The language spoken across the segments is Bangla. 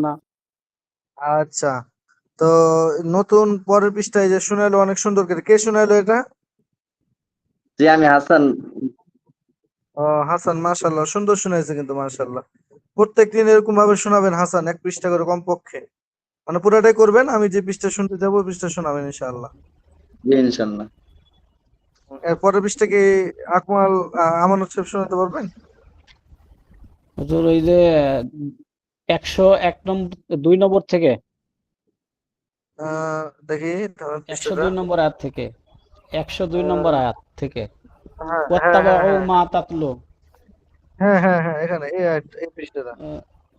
না। আচ্ছা, তো নতুন পরের পৃষ্ঠায় যে শোনালো অনেক সুন্দর করে, কে শোনালো এটা? জি আমি হাসান। ও হাসান, মাশাল্লাহ সুন্দর শুনাইছে কিন্তু, মাশাল্লাহ। প্রত্যেকদিন এরকম ভাবে শোনাবেন হাসান, এক পৃষ্ঠা করে কমপক্ষে, মানে পুরাটাই করবেন, আমি যে পৃষ্ঠা শুনতে যাবো ওই পৃষ্ঠা শোনাবেন ইনশাআল্লাহ। জি ইনশাল্লাহ। এর পরের পৃষ্ঠা কি আকমাল আমানত সাহেব শোনাতে পারবেন? হুজুর ওই যে 101 নম্বর 2 নম্বর থেকে, দেখি তাহলে পৃষ্ঠাটা। 102 নম্বর আয়াত থেকে, 102 নম্বর আহ, আয়াত থেকে। হ্যাঁ হ্যাঁ হ্যাঁ ওয়াত্তাবাউ হ্যাঁ মা তাতলু। হ্যাঁ হ্যাঁ হ্যাঁ, এখানে এই পৃষ্ঠাটা।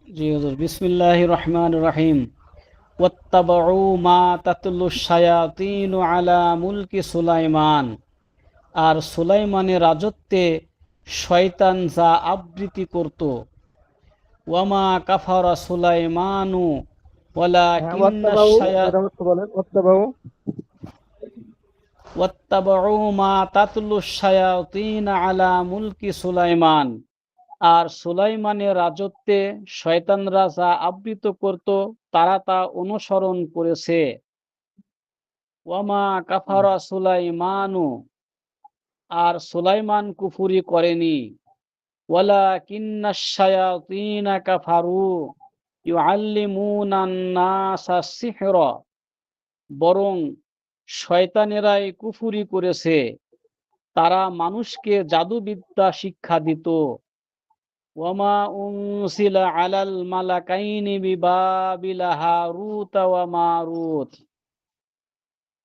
জি হুজুর, বিসমিল্লাহির রহমানির রহিম। ওয়াত্তাবাউ মা তাতলু শায়াতিনু আলা মুলকি সুলাইমান। আর সুলাইমানের রাজত্বে শয়তান যা আবৃত্তি করত। ওয়ামা কাফারা সুলাইমানু হ্যাঁ, ওয়ালাকিন্না ওয়াত্তাবাউ, শায়া এটা হচ্ছে বলেন ওয়াত্তাবাউ। ওয়াত্তাবাউ মা তাতলু শায়াতিন আলা মুলকি সুলাইমান। আর সুলাইমানের রাজত্বে শয়তানরা যা আবৃত করত তারা তা অনুসরণ করেছে। ওয়ামা কাফারা সুলাইমানু। আর সুলাইমান কুফরি করেনি। ওয়ালাকিন্না শায়াতিনা কাফারু ইউআল্লিমুনান নাসা সিহরা। বরং শয়তানেরাই কুফরি করেছে, তারা মানুষকে জাদুবিদ্যা শিক্ষা দিত। ওয়ামা উনসিলা আলাল মালাকাইনি বিবাবিলা হারুত ওয়া মারুত।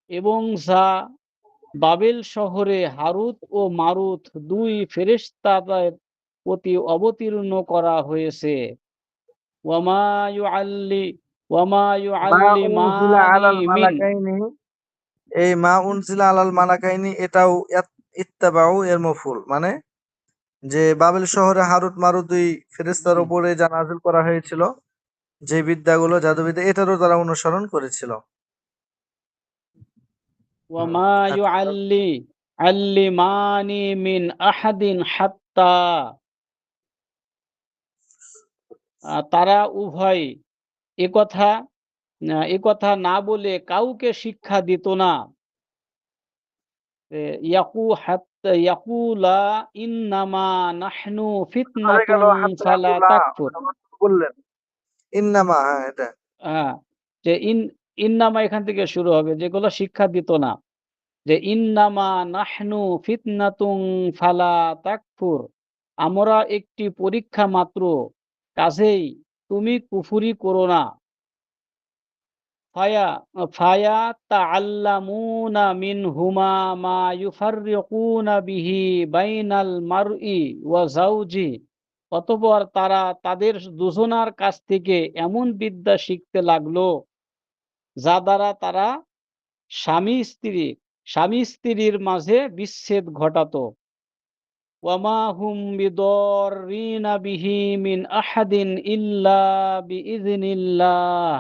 এবং যা বাবেল শহরে হারুত ও মারুত দুই ফেরেশতাদের প্রতি অবতীর্ণ করা হয়েছে। ওয়ামা ইউআল্লি ওয়ামা মা উনজিলা ইউআল্লিমানি আলাল মিন। মালাকাইনি, এই মা উনজিলা আলাল মালাকাইনি এটাও ইত্তাবাউ এর মফুল, মানে যে বাবেল শহরে হারুত মারুত দুই ফেরেশতার উপরে যা নাযিল করা হয়েছিল, যে বিদ্যাগুলো জাদুবিদ্যা, এটারও তারা অনুসরণ করেছিল। ওয়ামা আচ্ছা। ইউআল্লিমানি মিন আহাদিন হাত্তা। তারা উভয় একথা একথা না বলে কাউকে শিক্ষা দিত না। ইয়াকুলা ইন্নামা নাহনু হয়ে গেল ফিতনাতুন হাত্তা ফালা ইয়াকুলা, তাকফুর। বললেন ইন্নামা, হ্যাঁ এটা। হ্যাঁ, যে ইন্নামা এখান থেকে শুরু হবে, যেগুলো শিক্ষা দিত না। যে ইন্নামা নাহনু ফিতনাতুন ফালা তাকফুর। আমরা একটি পরীক্ষা মাত্র, কাজেই তুমি কুফরি করো না। ফায়া ফায়া তাআল্লামুনা মিনহুমা মা ইউফাররিকুনা বিহি বাইনাল মারই ওয়া যাওজি। অতঃপর তারা তাদের দুজনার কাছ থেকে এমন বিদ্যা শিখতে লাগলো যা দ্বারা তারা স্বামী স্ত্রী স্বামী স্ত্রীর মাঝে বিচ্ছেদ ঘটাতো। ওয়ামা হুম বিদররিনা বিহি মিন আহাদিন ইল্লা বিইযনিল্লাহ।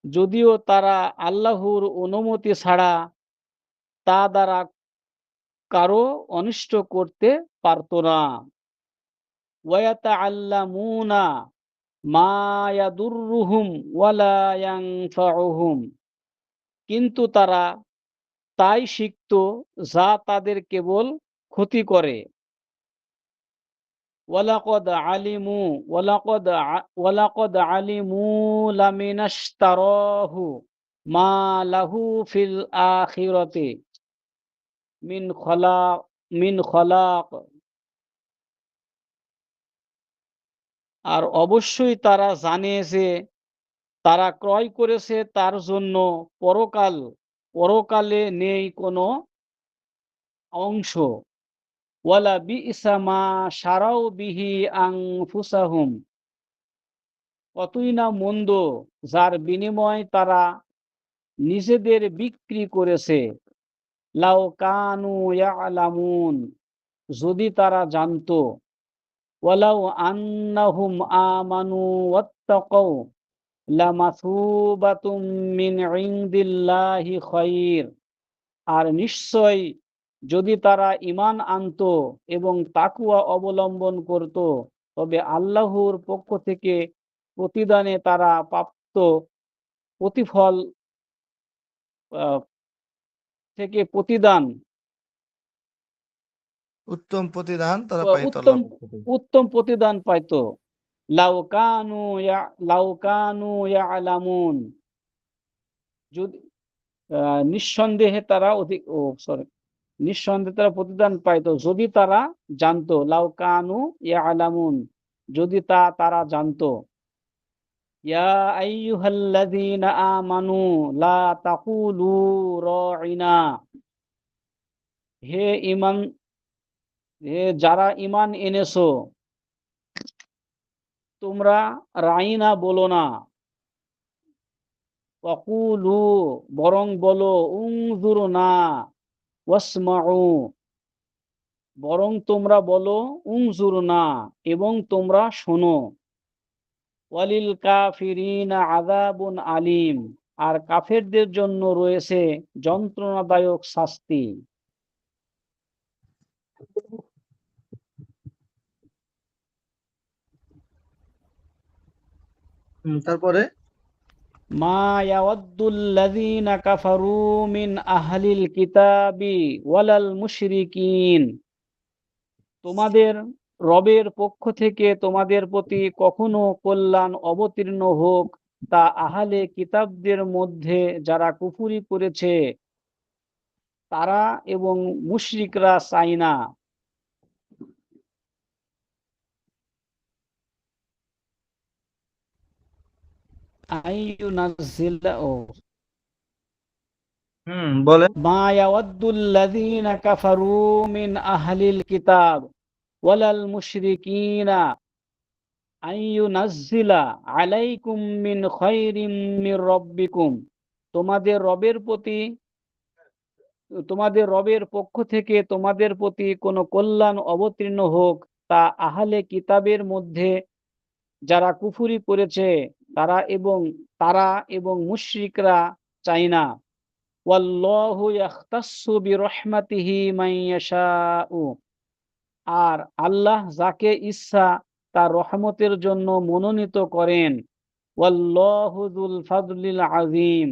যদিও তারা আল্লাহর অনুমতি ছাড়া তা দ্বারা কারো অনিষ্ট করতে পারত না। ওয়ায়াতাআল্লামুনা মা ইয়াদুররুহুম ওয়ালা ইয়ানফাউহুম। কিন্তু তারা তাই শিখত যা তাদের কেবল ক্ষতি করে। ওয়ালাকদ আলিমু লামিনাশতারাহু মা লাহু ফিল আখিরাতি মিন খলাক। আর অবশ্যই তারা জানে যে তারা ক্রয় করেছে তার জন্য পরকালে নেই কোনো অংশ। ওয়ালা বিইসা মা শারাউ বিহি আনফুসাহুম। কতই না মন্দ যার বিনিময় তারা নিজেদের বিক্রি করেছে। লাউ কানু ইয়ালামুন। যদি তারা জানতো। ওয়ালাউ আন্নাহুম আমানু ওয়াত্তাকাউ লামাসুবাতুম মিন ইনদিল্লাহি খায়র। আর নিশ্চয় যদি তারা ঈমান আনতো এবং তাকওয়া অবলম্বন করত, তবে আল্লাহর পক্ষ থেকে প্রতিদানে তারা প্রাপ্ত প্রতিফল থেকে প্রতিদান উত্তম প্রতিদান তারা ও পাইতো উত্তম আল্লাহর পক্ষ থেকে। উত্তম প্রতিদান পাইতো। লাউ কানু ইয়ালামুন, যদি নিঃসন্দেহে তারা নিঃসন্দেহে তারা প্রতিদান পাইতো যদি তারা জানতো। লাউ কানু ইয়ালামুন, যদি তারা জানতো। ইয়া আইয়ুহাল্লাযীনা আমানু লা তাকুলু রাইনা, হে ঈমান হে যারা ঈমান এনেছো, তোমরা রাইনা বলো না। ওয়াকুলু, বরং বলো, উনজুরনা ওয়াসমাউ, বরং তোমরা বলো উনজুরনা, এবং তোমরা শোনো। ওয়ালিল কাফিরিনা আযাবুন আলীম, আর কাফেরদের জন্য রয়েছে যন্ত্রণাদায়ক শাস্তি। তারপরে মা ইয়াওয়াদ্দুল্লাযীনা কাফারু মিন আহলিল কিতাবি ওয়ালাল মুশরিকিন, তোমাদের রবের পক্ষ থেকে তোমাদের প্রতি কখনো কল্যাণ অবতীর্ণ হোক, তা আহলে কিতাবদের মধ্যে যারা কুফরি করেছে তারা এবং মুশরিকরা চায় না। বলেন। মা ইয়াওয়াদ্দুল্লাযীনা কাফারু মিন আহলিল কিতাব ওয়ালাল মুশরিকিনা আইয়ুনাজ্জিলা আলাইকুম মিন খায়রিম মির রাব্বিকুম, তোমাদের রবের পক্ষ থেকে তোমাদের প্রতি কোনো কল্যাণ অবতীর্ণ হোক, তা আহলে কিতাবের মধ্যে যারা কুফরি করেছে তারা এবং মুশরিকরা চায় না। ওয়াল্লাহু ইয়াখতাসসু বিরহমাতিহি মান ইয়াশাউ, আর আল্লাহ যাকে ইচ্ছা তার রহমতের জন্য মনোনীত করেন। ওয়াল্লাহু যুল ফাদলিল আযীম,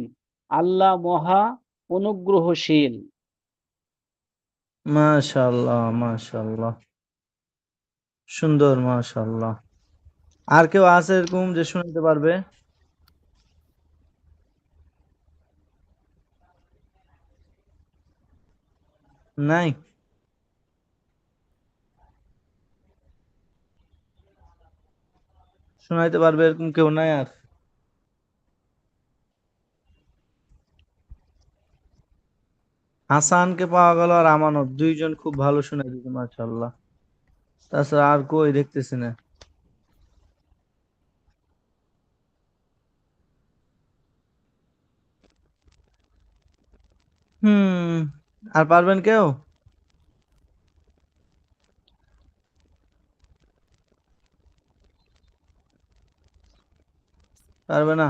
আল্লাহ মহা অনুগ্রহশীল। মাশাআল্লাহ, মাশাআল্লাহ, সুন্দর, মাশাআল্লাহ। আর কেউ আছে এরকম যে শুনতে পারবে? নাই? শোনাইতে পারবে এরকম কেউ নাই আর? হাসানকে পাওয়া গেল আর আমানত, দুইজন খুব ভালো শুনে দিচ্ছে, মাশাআল্লাহ। তাছাড়া আর কই দেখতেছি না। হুম, আর পারবেন কেউ? পারবে না?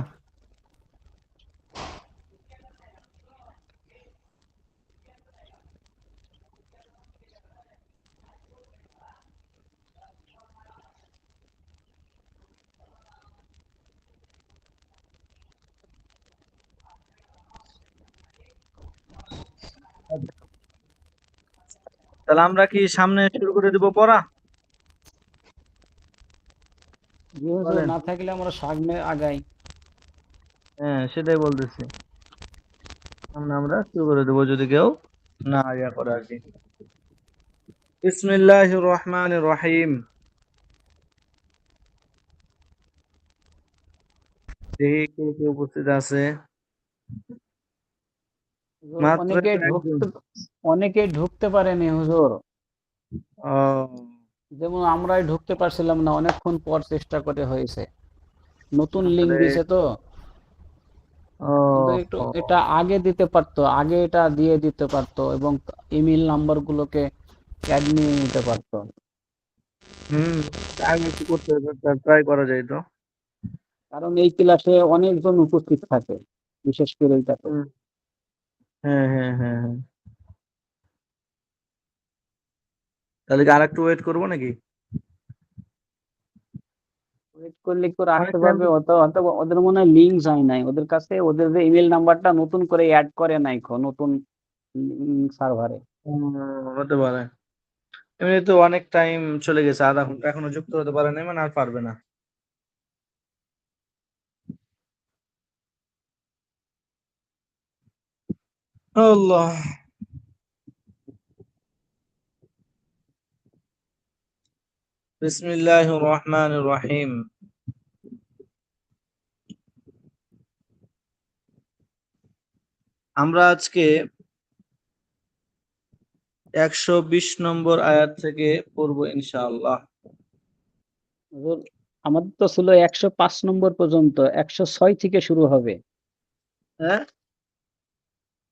তাহলে আমরা কি সামনে শুরু করে দিব পড়া? বলেন। না থাকলে আমরা সামনে আগাই। হ্যাঁ, সেটাই বলতেছি। সামনে আমরা শুরু করে দেবো যদি কেউ না ইয়া করে আর কি। বিসমিল্লাহির রহমানির রহিম। দেখি কে কে উপস্থিত আছে। মাত্র একজন। অনেকে ঢুকতে পারেনি হুজুর, ও, যেমন আমরাই ঢুকতে পারছিলাম না, অনেকক্ষণ পর চেষ্টা করে হয়েছে। নতুন লিংক আরে, দিয়েছে তো, কিন্তু একটু ও, এটা আগে দিতে পারতো, আগে এটা দিয়ে দিতে পারতো এবং ইমেল নাম্বার গুলোকে অ্যাড নিয়ে নিতে পারতো। হুম, আগে একটু করতে ট্রাই করা যায় তো। কারণ এই ক্লাসে অনেকজন উপস্থিত থাকে, বিশেষ করে এইটাতে। হুম, হ্যাঁ, হ্যাঁ, হ্যাঁ, হ্যাঁ। তাহলে কি আর একটু ওয়েট করবো নাকি? করলে করে অনেক আসতে টাইম পারবে, অত ওদের মনে হয় লিঙ্ক যায় নাই ওদের কাছে, ওদের যে ইমেল নাম্বারটা নতুন করে অ্যাড করে নাই নতুন সার্ভারে। হতে পারে। এমনি তো অনেক টাইম চলে গেছে, আধা ঘন্টা এখনো যুক্ত হতে পারে নাই, মানে আর পারবে না। আল্লাহ। বিসমিল্লাহির রহমানির রহিম। আমরা আজকে 120 নম্বর আয়াত থেকে পড়বো ইনশাআল্লাহ। হুজুর, আমাদের তো ছিল 105 নম্বর পর্যন্ত, 106 থেকে শুরু হবে। হ্যাঁ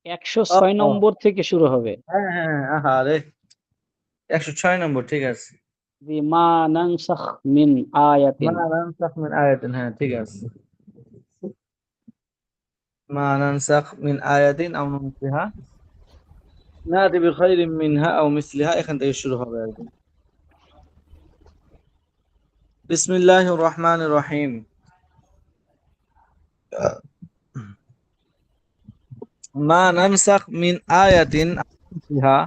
106 ও, নম্বর থেকে শুরু হবে। হ্যাঁ হ্যাঁ, আহারে 106 নম্বর, ঠিক আছে। যে মা নানসাখ মিন আয়াতিন। মা নানসাখ মিন আয়াতিন, হ্যাঁ ঠিক আছে। মা নানসাখ মিন আয়াতিন আও নুনসিহা নাতি বিখাইরিম মিনহা আও মিসলিহা, এখান থেকে শুরু হবে আর কি। বিসমিল্লাহির রহমানির রহিম। মা নানসাখ মিন আয়াতিন আও নুনসিহা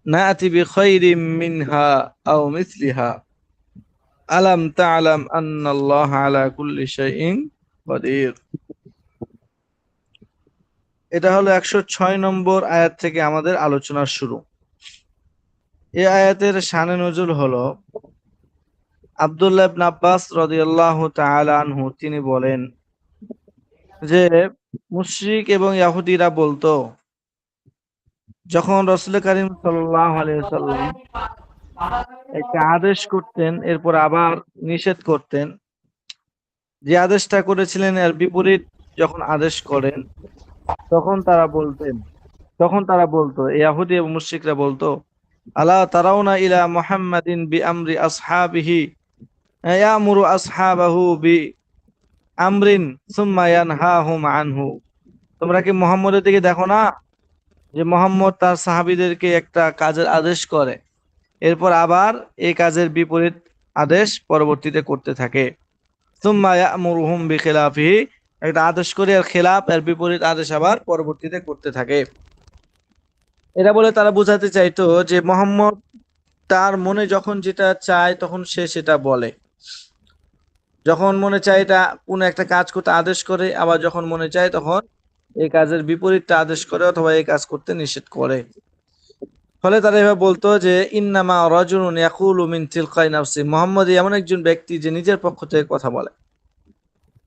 নাতি বিখাইরিম মিনহা আও মিসলিহা আলাম তা'লাম আন্নাল্লাহা আলা কুল্লি শাইইন কাদির। এটা হলো 106 নম্বর আয়াত থেকে আমাদের আলোচনার শুরু। এই আয়াতের শানে নজুল হলো আব্দুল্লাহ ইবনে আব্বাস রাদিয়াল্লাহু তাআলা আনহু, তিনি বলেন যে মুশরিক এবং ইহুদিরা বলতো, যখন রাসূল করিম সাল্লাল্লাহু আলাইহি ওয়াসাল্লাম একটা আদেশ করতেন এরপর আবার নিষেধ করতেন, যে আদেশটা করেছিলেন এর বিপরীত যখন আদেশ করেন তখন তারা বলতো, ইহুদি এবং মুশরিকরা বলতো, আলা তারাউনা ইলা মুহাম্মাদিন বিআমরি আসহাবিহি ইয়ামুরু আসহাবাহু বিআমরিন সুম্মা ইয়ানহাহুম আনহু। তোমরা কি মুহাম্মদের দিকে দেখো না, যে মুহাম্মদ তার সাহাবীদেরকে একটা কাজের আদেশ করে, এরপর আবার এই কাজের বিপরীত আদেশ পরবর্তীতে করতে থাকে। সুম্মা ইয়ামুরুহুম বিখিলাফিহি, একটা আদেশ করে এর খেলাফ, এর বিপরীত আদেশ আবার পরবর্তীতে করতে থাকে। এটা বলে তারা বোঝাতে চাইতো যে মুহাম্মদ তার মনে যখন যেটা চায় তখন সে সেটা বলে, যখন মনে চায় এটা কোন একটা কাজ করতে আদেশ করে, আবার যখন মনে চায় তখন এই কাজের বিপরীতটা আদেশ করে অথবা এই কাজ করতে নিষেধ করে। ফলে তারা এভাবে বলতো যে ইন্নামা রাজুলুন ইয়াকুলু মিন তিলকাই নাফসি, মুহাম্মদ এমন একজন ব্যক্তি যে নিজের পক্ষ থেকে কথা বলে।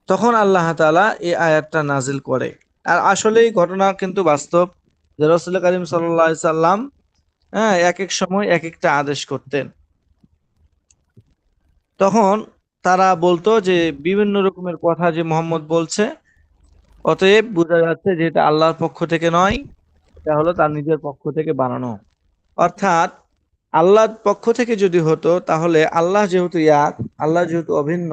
তখন আল্লাহ তাআলা এই আয়াতটা নাজিল করে। আর আসলেই ঘটনা কিন্তু বাস্তব, যে রাসূল করিম সাল্লাল্লাহু আলাইহি সাল্লাম এক এক সময় এক একটা আদেশ করতেন। তখন তারা বলতো যে বিভিন্ন রকমের কথা যে মুহাম্মদ বলছে, অতএব বোঝা যাচ্ছে যে এটা আল্লাহর পক্ষ থেকে নয়, এটা হলো তার নিজের পক্ষ থেকে বানানো। অর্থাৎ আল্লাহর পক্ষ থেকে যদি হতো তাহলে আল্লাহ যেহেতু এক, আল্লাহ যেহেতু অভিন্ন,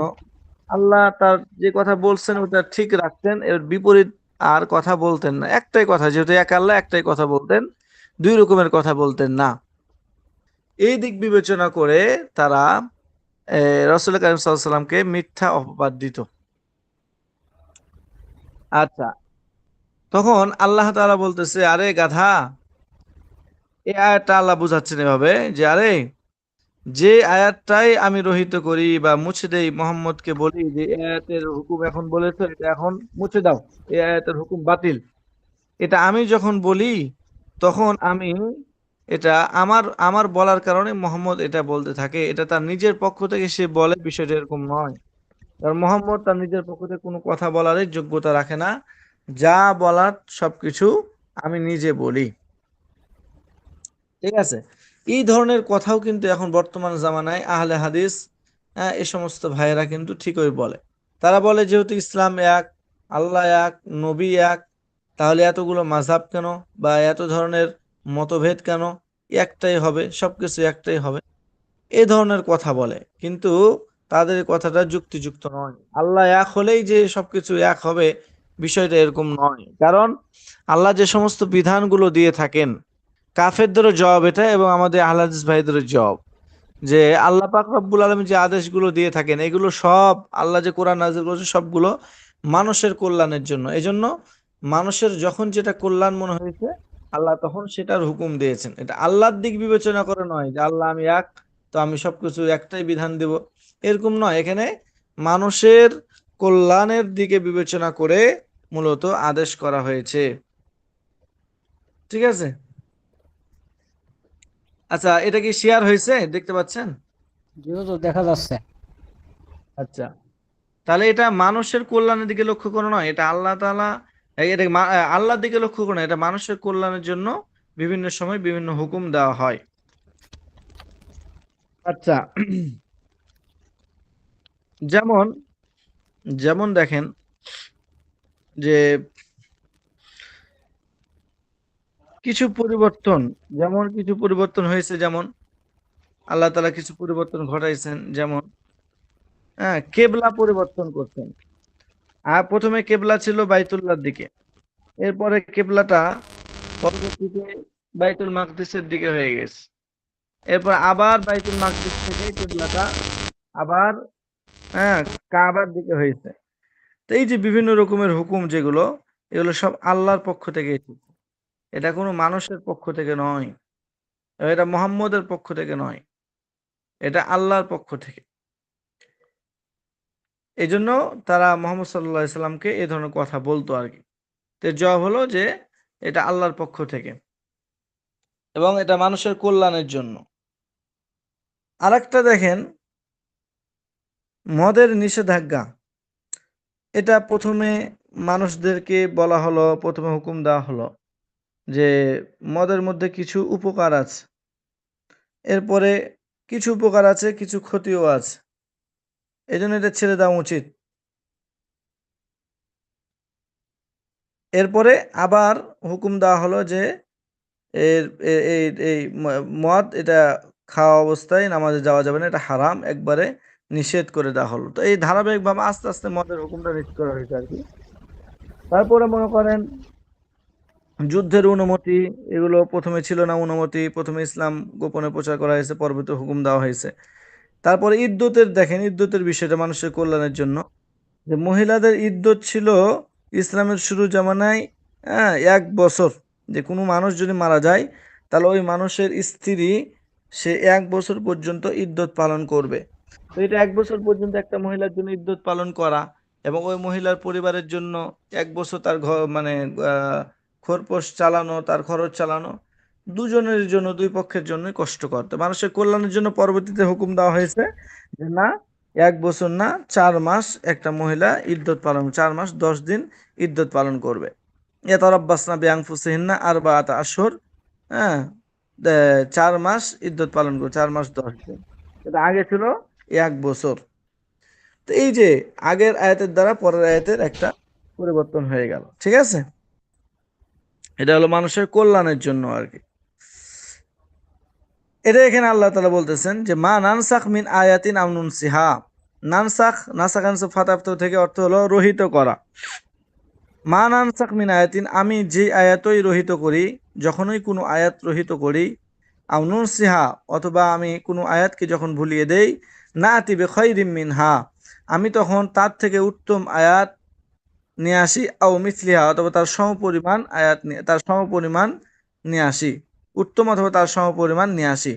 আল্লাহ তার যে কথা বলছেন ওটা ঠিক রাখতেন, এর বিপরীত আর কথা বলতেন না। একটাই কথা, যেহেতু এক আল্লাহ, একটাই কথা বলতেন, দুই রকমের কথা বলতেন না। এই দিক বিবেচনা করে তারা রাসূল করিম সাল্লাল্লাহু আলাইহি সাল্লামকে মিথ্যা অপবাদ দিত। আচ্ছা, তখন আল্লাহ তাআলা বলতেছে, আরে গাধা, এই আয়াতটা আল্লাহ বুঝাচ্ছেন এভাবে যে আরে, যে আয়াতটাই আমি রহিত করি বা মুছে দেই, মোহাম্মদকে বলি যে এই আয়াতের হুকুম এখন বলেছো, এটা এখন মুছে দাও, এই আয়াতের হুকুম বাতিল, এটা আমি যখন বলি তখন আমি এটা আমার আমার বলার কারণে মোহাম্মদ এটা বলতে থাকে, এটা তার নিজের পক্ষ থেকে সে বলে, বিষয়টা এরকম নয়। কারণ মোহাম্মদ তার নিজের পক্ষ থেকে কোনো কথা বলারই যোগ্যতা রাখে না, যা বলার সবকিছু আমি নিজে বলি। ঠিক আছে, এই ধরনের কথাও কিন্তু এখন বর্তমান জামানায় আহলে হাদিস এই সমস্ত ভাইয়েরা কিন্তু ঠিকই বলে। তারা বলে যেহেতু ইসলাম এক, আল্লাহ এক, নবী এক, তাহলে এতগুলো মাযহাব কেন বা এত ধরনের মতভেদ কেন, একটাই হবে, সবকিছু একটাই হবে, এই ধরনের কথা বলে। কিন্তু তাদের এই কথাটা যুক্তিযুক্ত নয়। আল্লাহ এক হলেই যে সবকিছু এক হবে, বিষয়টা এরকম নয়। কারণ আল্লাহ যে সমস্ত বিধানগুলো দিয়ে থাকেন, কাফেরদেরও জবাব এটা এবং আমাদের আহলে হাদিস ভাইদেরও জবাব, যে আল্লাহ পাক রব্বুল আলামিন যে আদেশগুলো দিয়ে থাকেন এগুলো সব আল্লাহ যে কোরআন নাযিল করেছে সবগুলো মানুষের কল্যাণের জন্য। এজন্য মানুষের যখন যেটা কল্যাণ মনে হয়েছে আল্লাহ তখন সেটার হুকুম দিয়েছেন। এটা আল্লাহর দিক বিবেচনা করে নয় যে আল্লাহ আমি এক, তো আমি সবকিছু একটাই বিধান দেব, এরকম নয়। এখানে মানুষের কল্যাণের দিকে বিবেচনা করে মূলত আদেশ করা হয়েছে। ঠিক আছে? আচ্ছা, এটা কি শেয়ার হয়েছে দেখতে পাচ্ছেন? জি হুজুর, দেখা যাচ্ছে। আচ্ছা, তাহলে এটা মানুষের কল্যাণের দিকে লক্ষ্য করে নয়, এটা আল্লাহ তাআলা এটা আল্লাহর দিকে লক্ষ্য করে না, এটা মানুষের কল্যাণের জন্য বিভিন্ন সময় বিভিন্ন হুকুম দেওয়া হয়। আচ্ছা, যেমন যেমন দেখেন যে কিছু পরিবর্তন, যেমন কিছু পরিবর্তন হয়েছে, যেমন আল্লাহ তাআলা কিছু পরিবর্তন ঘটাইছেন, যেমন কেবলা পরিবর্তন করছেন। আর প্রথমে কেবলা ছিল বাইতুল্লাহর দিকে, এরপরে কেবলাটা পরবর্তীতে বাইতুল মাকদিসের দিকে হয়ে গেছে। এরপর আবার বাইতুল মাকদিস থেকে কিবলাটা আবার কাবার দিকে হয়েছে। তো এই যে বিভিন্ন রকমের হুকুম যেগুলো, এগুলো সব আল্লাহর পক্ষ থেকে এসেছে। এটা কোনো মানুষের পক্ষ থেকে নয়, এটা মুহাম্মদের পক্ষ থেকে নয়, এটা আল্লাহর পক্ষ থেকে। এই জন্য তারা মোহাম্মদ সাল্লাল্লাহু আলাইহি সাল্লামকে এই ধরনের কথা বলতো আর কি। তো এর জবাব হলো যে এটা আল্লাহর পক্ষ থেকে এবং এটা মানুষের কল্যাণের জন্য। আরেকটা দেখেন, মদের নিষেধাজ্ঞা, এটা প্রথমে মানুষদেরকে বলা হলো, প্রথমে হুকুম দেওয়া হলো যে মদের মধ্যে কিছু উপকার আছে, এরপরে কিছু উপকার আছে কিছু ক্ষতিও আছে, এই জন্য এটা ছেড়ে দেওয়া উচিত। এরপরে আবার হুকুম দেওয়া হলো যে এর এই এই মদ এটা খাওয়া অবস্থায় নামাজে যাওয়া যাবে না, এটা হারাম, একবারে নিষেধ করে দেওয়া হলো। তো এই ধারাবাহিকভাবে আস্তে আস্তে মদের হুকুমটা নিষেধ করা হয়েছে আর কি। তারপরে মনে করেন যুদ্ধের অনুমতি, এগুলো প্রথমে ছিল না অনুমতি, প্রথমে ইসলাম গোপনে প্রচার করা হয়েছে, পরবর্তী হুকুম দেওয়া হয়েছে। তারপরে ইদ্যতের দেখেন, ইদ্যতের বিষয়টা মানুষের কল্যাণের জন্য, যে মহিলাদের ইদ্যত ছিল ইসলামের শুরু জামানায় 1 বছর। যে কোনো মানুষ যদি মারা যায় তাহলে ওই মানুষের স্ত্রী সে 1 বছর পর্যন্ত ইদ্যত পালন করবে। তো এটা 1 বছর পর্যন্ত একটা মহিলার জন্য ইদ্যত পালন করা এবং ওই মহিলার পরিবারের জন্য 1 বছর তার ঘর মানে আহ, খোরপোশ চালানো, তার খরচ চালানো দুজনের জন্য, দুই পক্ষের জন্যই কষ্টকর। তো মানুষের কল্যাণের জন্য পরবর্তীতে হুকুম দেওয়া হয়েছে যে না, 1 বছর না, 4 মাস একটা মহিলা ইদ্যত পালন, 4 মাস 10 দিন ইদ্যত পালন করবে। ইয়াতারাব্বাসনা বিআনফুসিহিন্না আরবাআতা আশহুর, হ্যাঁ 4 মাস ইদ্যত পালন করবে, 4 মাস 10 দিন। এটা আগে ছিল 1 বছর। তো এই যে আগের আয়াতের দ্বারা পরের আয়াতের একটা পরিবর্তন হয়ে গেল। ঠিক আছে? এটা হলো মানুষের কল্যাণের জন্য আর কি। এটা এখানে আল্লাহ তাআলা বলতেছেন যে মা নানসাখ মিন আয়াতিন আও নুনসিহা। নানসাখ, নাসাখানসু ফাতাফত থেকে অর্থ হলো রহিত করা। মা নানসাখ মিন আয়াতিন, আমি যে আয়াতই রহিত করি, যখনই কোনো আয়াত রহিত করি, আও নুনসিহা অথবা আমি কোনো আয়াতকে যখন ভুলিয়ে দেই, না আতি বিখাইরিম মিনহা, আমি তখন তার থেকে উত্তম আয়াত নিয়ে আসি, আও মিসলিহা অথবা তার সমপরিমাণ আয়াত নিয়ে, তার সমপরিমাণ নিয়ে আসি, উত্তম অথবা তার সমপরিমাণ নিয়ে আসি।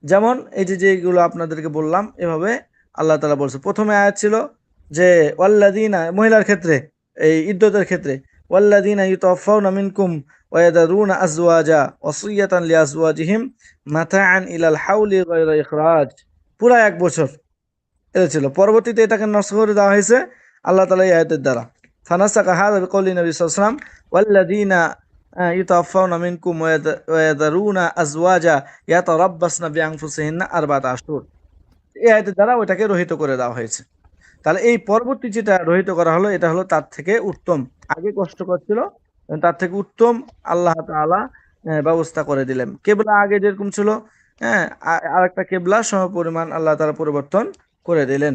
যেমন এই যে যেগুলো আপনাদেরকে বললাম, এভাবে আল্লাহ তাআলা বলছে। প্রথমে আয়াত ছিল যে ওয়াল্লাযিনা, মহিলার ক্ষেত্রে, এই ইদ্যতের ক্ষেত্রে, ওয়াল্লাযিনা ইউতাওয়াফাউনা মিনকুম ওয়া ইয়াদারুনা আজওয়াজা ওয়াসিয়াতান লিআজওয়াজিহিম মাতাআন ইলাল হাউলি গায়রা ইখরাজ, পুরা 1 বছর এটা ছিল। পরবর্তীতে এটাকে নস্খ করে দেওয়া হয়েছে আল্লাহ তাআলা এই আয়াতের দ্বারা। ফানাসাকা হাযা বিকওলি নবী সাল্লাল্লাহু আলাইহি ওয়াসাল্লাম ওয়াল্লাযিনা ইউতাওয়াফাউনা মিনকুম ওয়া ইয়াদারুনা আজওয়াজা ইয়াতারাব্বাসনা বিআনফুসিহিন্না আরবাআতা আশহুর, এই আয়াতের দ্বারা ওইটাকে রহিত করে দেওয়া হয়েছে। তাহলে এই পরবর্তী যেটা রহিত করা হলো এটা হলো তার থেকে উত্তম। আগে কষ্টকর ছিল, তার থেকে উত্তম আল্লাহ তাআলা ব্যবস্থা করে দিলেন। কেবলা আগে যেরকম ছিল, আরেকটা কেবলা সমপরিমাণ আল্লাহ তাআলা পরিবর্তন করে দিলেন।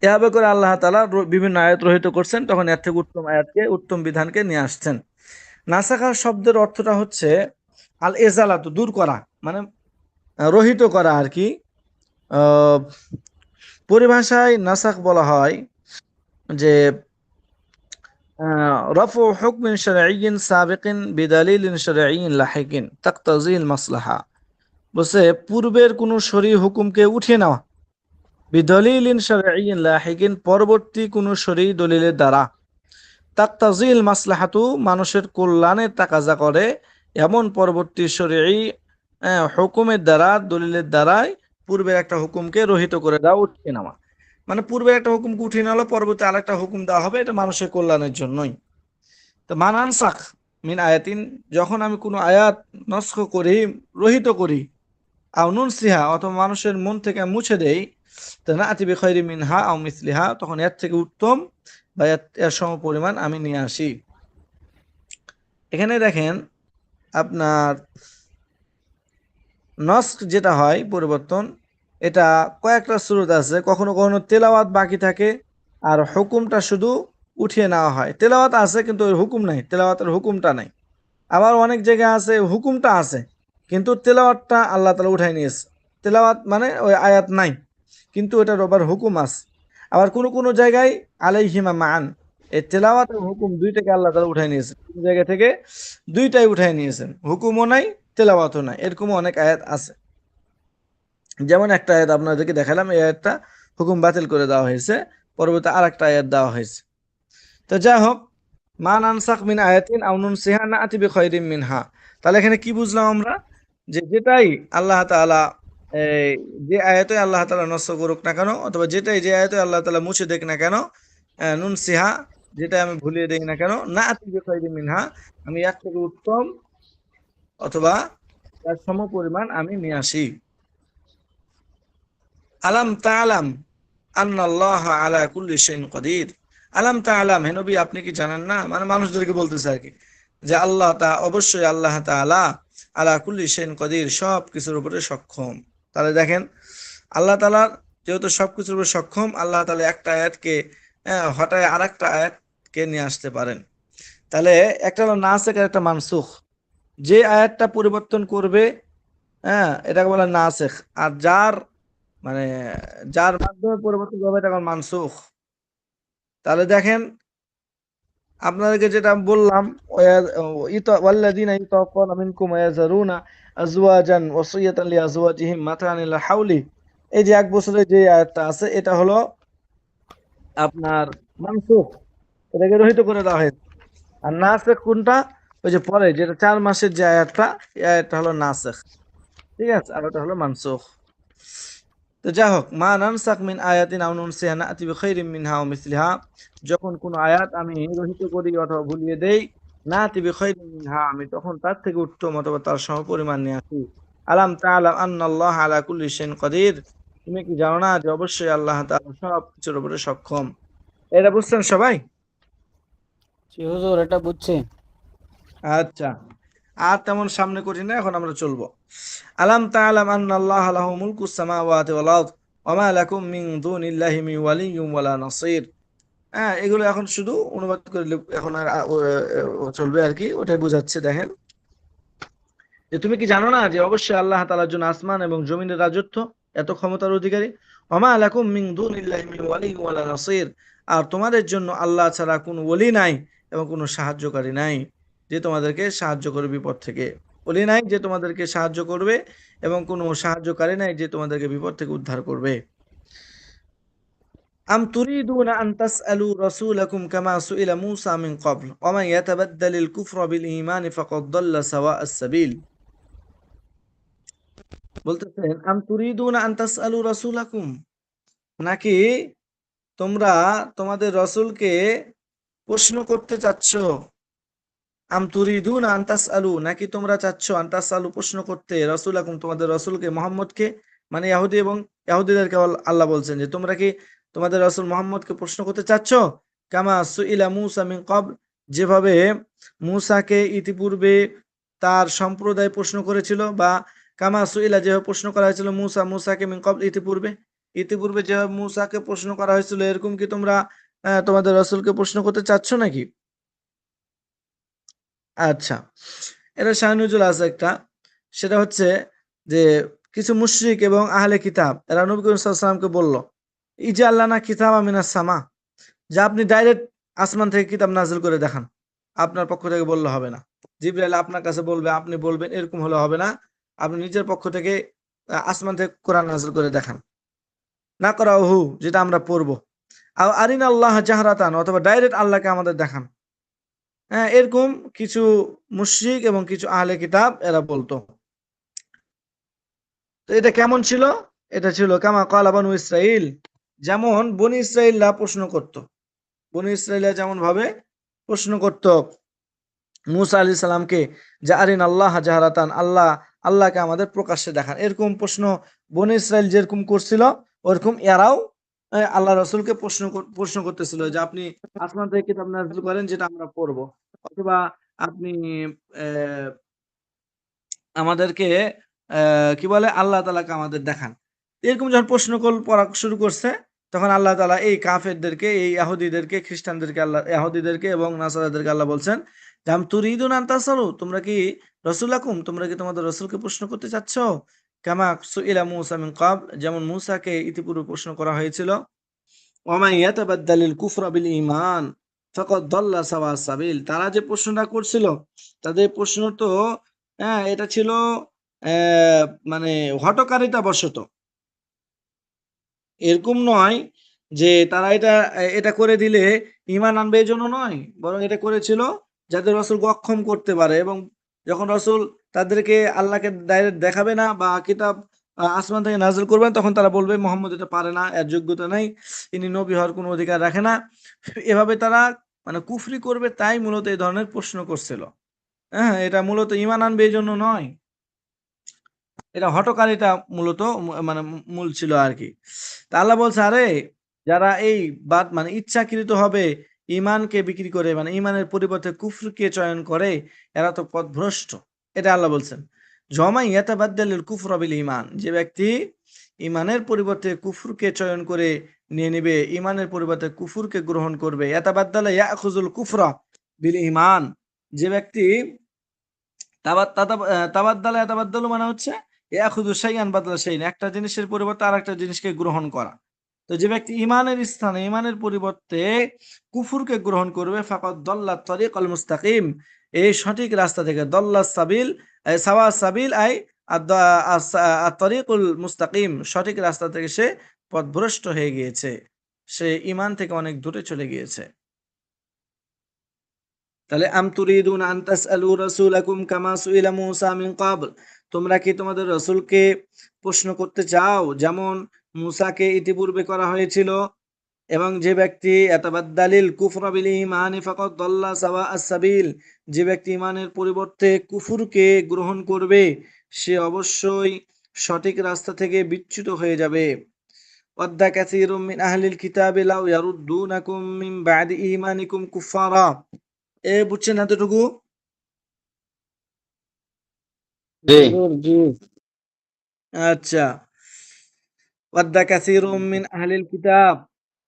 এভাবে করে আল্লাহ তাআলা বিভিন্ন আয়াত রহিত করছেন, তখন এর থেকে উত্তম আয়াতকে, উত্তম বিধানকে নিয়ে আসছেন। নাসাখা শব্দের অর্থটা হচ্ছে আল এজালাতু, দূর করা, মানে রহিত করা আর কি। আহ, পরিভাষায় নাসাখ বলা হয় যে রফু হুকমিন শারঈয়িন সাবিকিন বিদালিলিন শারঈয়িন লাহিকিন তাকতাজিল মাসলাহা। বলছে পূর্বের কোন শরঈ হুকুমকে উঠিয়ে নেওয়া, বিদলিলিন শারঈয়িন লাহিকিন পরবর্তী কোন শরঈ দলিলের দ্বারা, তাকতাজিল মাসলাহাতু মানুষের কল্যাণের তাকাজা করে এমন পরবর্তী শরঈ হুকুমের দ্বারা দলিলের দ্বারাই পূর্বের একটা হুকুমকে রহিত করে দেওয়া, উঠিয়ে নেওয়া। মানে পূর্বের একটা হুকুমকে উঠিয়ে নেওয়া হলো, পরবর্তী আরেকটা হুকুম দেওয়া হবে, এটা মানুষের কল্যাণের জন্যই। তো মানানসাখ মিন আয়াতিন, যখন আমি কোনো আয়াত নস্খ করি, রহিত করি, আও নুনসিহা অথবা মানুষের মন থেকে মুছে দেই, তো নাতি বিখাইরি মিনহা আও মিসলিহা, তখন এর থেকে উত্তম বা এর সমপরিমাণ আমি নিয়ে আসি। এখানে দেখেন আপনার নস্খ যেটা হয় পরিবর্তন, এটা কয়েকটা সুরত আছে। কখনো কখনো তেলাওয়াত বাকি থাকে আর হুকুমটা শুধু উঠিয়ে নেওয়া হয়। তেলাওয়াত আছে কিন্তু ওই হুকুম নাই, তেলাওয়াতের হুকুমটা নাই। আবার অনেক জায়গায় আছে হুকুমটা আছে কিন্তু তেলাওয়াতটা আল্লাহ তাআলা উঠাই নিয়েছে। তেলাওয়াত মানে ওই আয়াত নাই কিন্তু এটার আবার হুকুম আছে। আবার কোন কোন জায়গায় আলাইহিমা মান, এই তেলাওয়াত এবং হুকুম দুইটাকে আল্লাহ তাআলা উঠাই নিয়েছেন। কোন জায়গা থেকে দুইটাই উঠাই নিয়েছেন, হুকুমও নাই তেলাওয়াতও নাই, এরকমও অনেক আয়াত আছে। যেমন একটা আয়াত আপনাদেরকে দেখালাম, এই আয়াতটা হুকুম বাতিল করে দেওয়া হয়েছে, পরবর্তী আর একটা আয়াত দেওয়া হয়েছে। তো যাই হোক, মা নানসাখ মিন আয়াতিন আও নুনসিহা নাতি বিখাইরিম মিনহা। তাহলে এখানে কি বুঝলাম আমরা, যে যেটাই আল্লাহ তাআলা এই যে আয়াতে আল্লাহ তাআলা নষ্ট করুক না কেন, অথবা যে আয়াতে আল্লাহ তাআলা মুছে দেখ না কেন, নুনসিহা যেটা আমি ভুলিয়ে দেই না কেন, নাতি বিখাইরিম মিনহা আমি এর থেকে উত্তম অথবা তার সমপরিমাণ আমি নিয়ে আসি। আলাম তাআলাম আন্নাল্লাহ আলা কুল্লি শাইইন কাদির। আলাম তাআলাম, হে নবী আপনি কি জানেন না, মানে মানুষদেরকে বলতেছে আর কি, যে অবশ্যই আল্লাহ তাআলা আলা কুল্লি শাইইন কাদির, সব কিছুর উপরে সক্ষম। তাহলে দেখেন আল্লাহ তাআলা যেহেতু সবকিছুর উপরে সক্ষম, আল্লাহ তাআলা একটা আয়াতকে হঠাৎ আরেকটা আয়াতকে নিয়ে আসতে পারেন। তাহলে একটা হলো নাসিখ আর একটা মানসুখ। যে আয়াতটা পরিবর্তন করবে, এটাকে বলে নাসিখ। আর মানে যার মাধ্যমে পরিবর্তন হবে এটা মানসুখ। তাহলে দেখেন আপনাদেরকে যেটা বললাম, ওয়াল্লাযীনা ইয়াতাওয়াফাউনা মিনকুম ওয়া ইয়াযারুনা আজওয়াজান ওয়াসিয়াতান লিআজওয়াজিহিম মাতাআন ইলা হাওলি, এই যে 1 বছরের যে আয়াতটা আছে এটা হলো আপনার মানসুখ, এটাকে রহিত করে দেওয়া হয়েছে। আর নাসিখ কোনটা, ওই যে পরে যেটা 4 মাসের যে আয়াতটা, এই আয়াতটা হলো নাসিখ। ঠিক আছে, আর ওটা হলো মানসুখ। তো যাই হোক, মা নানসাখ মিন আয়াতিন আও নুনসিহা নাতি বিখাইরিম মিনহা আও মিসলিহা, যখন কোন আয়াত আমি রহিত করি অথবা ভুলিয়ে দেই, নাতি বিখাইরিম মিনহা আমি তখন তার থেকে উত্তম অথবা তার সমপরিমাণ নিয়ে আসি। আলাম তাআলাম আন্নাল্লাহ আলা কুল্লি শাইইন কাদির, তুমি কি জানো না যে অবশ্যই আল্লাহ তাআলা সব কিছুর উপরে সক্ষম। এটা বুঝছেন সবাই? জি হুজুর, এটা বুঝছি। আচ্ছা, আর তেমন সামনে করি না, এখন আমরা চলবো। আলাম তাআলাম আন্নাল্লাহা লাহু মুলকুস সামাওয়াতি ওয়াল আরদ ওয়া মা লাকুম মিন দুনিল্লাহি মিন ওয়ালিয়্যিন ওয়ালা নাসীর। এগুলো এখন শুধু অনুবাদ করে এখন আর চলবে আর কি, ওটাই বুঝাচ্ছে। দেখেন যে তুমি কি জানো না যে অবশ্যই আল্লাহ তাআলার জন্য আসমান এবং জমিনের রাজত্ব, এত ক্ষমতার অধিকারী। ওয়া মা লাকুম মিন দুনিল্লাহি মিন ওয়ালিয়্যিন ওয়ালা নাসীর, আর তোমাদের জন্য আল্লাহ ছাড়া কোনো ওলি নাই এবং কোনো সাহায্যকারী নাই যে তোমাদেরকে সাহায্য করবে বিপদ থেকে। ওলি নাই যে তোমাদেরকে সাহায্য করবে এবং কোনো সাহায্যকারী নাই যে তোমাদেরকে বিপদ থেকে উদ্ধার করবে। আম তুরিদুনা আন তাসআলু রাসূলাকুম কামা সুইলা মূসা মিন ক্বাবল ওয়া মান ইয়াতাবাদ্দালিল কুফরা বিল ঈমানি ফাকাদ দাল্লা সাওয়াআস সাবিল। বলতেছেন আম তুরিদুনা আন তাসআলু রাসূলাকুম, নাকি তোমরা তোমাদের রাসূলকে প্রশ্ন করতে চাচ্ছ। আম তুরিদুনা আন তাসআলু, নাকি তোমরা চাচ্ছ আন তাসআলু প্রশ্ন করতে, রাসূলাকুম তোমাদের রাসূলকে, মুহাম্মদকে, মানে ইহুদি এবং ইহুদিদেরকে আল্লাহ বলছেন যে তোমরা কি তোমাদের রাসূল মুহাম্মদকে প্রশ্ন করতে চাচ্ছ, কামা সুইলা মূসা মিন ক্বাবল, যেভাবে মূসাকে ইতিপূর্বে তার সম্প্রদায় প্রশ্ন করেছিল, বা কামা সুইলা যেভাবে প্রশ্ন করা হয়েছিল মূসাকে মিন ক্বাবল ইতিপূর্বে, ইতিপূর্বে যেভাবে মূসাকে প্রশ্ন করা হয়েছিল, এরকম কি তোমরা তোমাদের রাসূলকে প্রশ্ন করতে চাচ্ছ নাকি? আচ্ছা, এটা শাহ নজরুল আছে একটা, সেটা হচ্ছে যে কিছু মুশরিক এবং আহলে কিতাব এরা নবী করিম সাল্লাল্লাহু আলাইহি ওয়াসাল্লামকে বলল, ইজআল লানা কিতাবাম মিনাস সামা, যে আপনি ডাইরেক্ট আসমান থেকে কিতাব নাযিল করে দেখান। আপনার পক্ষ থেকে বললে হবে না। জিবরাইল আপনার কাছে বলবে, আপনি বলবেন, এরকম হলে হবে না। আপনি নিজের পক্ষ থেকে আসমান থেকে কোরআন নাযিল করে দেখান। না করা হু, যেটা আমরা পড়বো। আরিন আল্লাহ জাহরাতান, অথবা ডাইরেক্ট আল্লাহকে আমাদের দেখান। হ্যাঁ, এরকম কিছু মুশরিক এবং কিছু আহলে কিতাব এরা বলতো। তো এটা কেমন ছিল? এটা ছিল কামা ক্বালা বানু ইসরাইল, যেমন বনি ইসরাইলরা প্রশ্ন করত। বনি ইসরাইলরা যেমন ভাবে প্রশ্ন করত মুসা আলাইহিস সালামকে, যে আরিন আল্লাহ জাহরাতান, আল্লাহকে আমাদের প্রকাশ্যে দেখান। এরকম প্রশ্ন বনি ইসরাইল যেরকম করছিল, ওরকম এরাও আল্লাহ রাসূলকে প্রশ্ন করতেছিল, যে আপনি আসমান থেকে কিতাব নাযিল করেন যেটা আমরা পড়বো, অথবা আপনি আহ, আমাদেরকে কি বলে, আল্লাহ তাআলাকে আমাদের দেখান। এরকম যখন প্রশ্ন করা শুরু করছে, তখন আল্লাহ তাআলা এই কাফেরদেরকে, এই ইহুদিদেরকে, খ্রিস্টানদেরকে, ইহুদিদেরকে এবং নাসারাদেরকে আল্লাহ বলছেন, জাম তুরিদুন আন তাসালু, তোমরা কি রাসূলাকুম, তোমরা কি তোমাদের রাসূলকে প্রশ্ন করতে চাচ্ছ? কামা সুইলা মূসা মিন ক্বাবল, যেমন মূসাকে ইতিপূর্বে প্রশ্ন করা হয়েছিল। ওয়া মান ইয়াতাবাদ্দালিল কুফরা বিল ঈমান ফাকাদ দাল্লা সাওয়া সাবিল, তারা যে প্রশ্নটা করছিল, তাদের প্রশ্ন তো এটা ছিল মানে হঠকারিতা বশত। এরকম নয় যে তারা এটা করে দিলে ঈমান আনবে, এই জন্য নয়, বরং এটা করেছিল যাতে রাসূল অক্ষম করতে পারে, এবং যখন রাসূল তাদেরকে আল্লাহকে ডাইরেক্ট দেখাবে না বা কিতাব আসমান থেকে নাযিল করবেন, তখন তারা বলবে মুহাম্মদ এটা পারে না, এর যোগ্যতা নাই, ইনি নবী হওয়ার কোনো অধিকার রাখে না। এভাবে তারা মানে কুফরি করবে, তাই মূলত এই ধরনের প্রশ্ন করছিল। হ্যাঁ, এটা মূলত ঈমান আনবে এই জন্য নয়, এটা হঠকারিতা মূলত মানে মূল ছিল আর কি। তা আল্লাহ বলছে, আরে যারা এই বাদ মানে ইচ্ছাকৃত হবে ইমানকে বিক্রি করে, মানে ইমানের পরিবর্তে কুফরকে চয়ন করে, এরা তো পথভ্রষ্ট। এটা আল্লাহ বলছেন, জমাই ইয়াতাবাদ্দালুল কুফরা বিল ঈমান, যে ব্যক্তি ইমানের পরিবর্তে কুফরকে চয়ন করে নিয়ে নেবে, ইমানের পরিবর্তে কুফরকে গ্রহণ করবে। ইয়াতাবাদ্দালা ইয়াখুযুল কুফরা বিল ঈমান, যে ব্যক্তি তাবাদ্দালা ইয়াতাবাদ্দালু মানে হচ্ছে ইয়াখুযু শাইআন বাদলা শাইইন, একটা জিনিসের পরিবর্তে আরেকটা জিনিসকে গ্রহণ করা। তো যে ব্যক্তি ইমানের স্থানে ইমানের পরিবর্তে কুফুরকে গ্রহণ করবে, ফাকাদ দাল্লা তারিকাল মুস্তাকিম, এই সঠিক রাস্তা থেকে, দল্লা সাবিল সাওয়া সাবিল আই আত-তারিকুল মুস্তাকিম, সঠিক রাস্তা থেকে সে পথভ্রষ্ট হয়ে গিয়েছে, সে ইমান থেকে অনেক দূরে চলে গিয়েছে। তাহলে আম তুরিদুন আন তাসআলু রাসূলাকুম কামা সুইলা মূসা মিন ক্বাবল, তোমরা কি তোমাদের রাসূলকে প্রশ্ন করতে চাও যেমন মূসাকে ইতিপূর্বে করা হয়েছিল? এবং যে ব্যক্তি ইয়াতাবাদ্দালিল কুফরা বিল ঈমানি ফাকাদ দাল্লা সাওয়া আস-সাবিল, যে ব্যক্তি ঈমানের পরিবর্তে কুফরকে গ্রহণ করবে, সে অবশ্যই সঠিক রাস্তা থেকে বিচ্যুত হয়ে যাবে। ওয়াদ্দা কাসীরুম মিন আহলিল কিতাবি লাউ ইয়ারুদ্দুনাকুম মিন বা'দি ঈমানিকুম কুফারা, বুঝছেন এতটুকু? জি হুজুর জি। আচ্ছা, ওয়াদ্দা কাসীরুম মিন আহলিল কিতাব,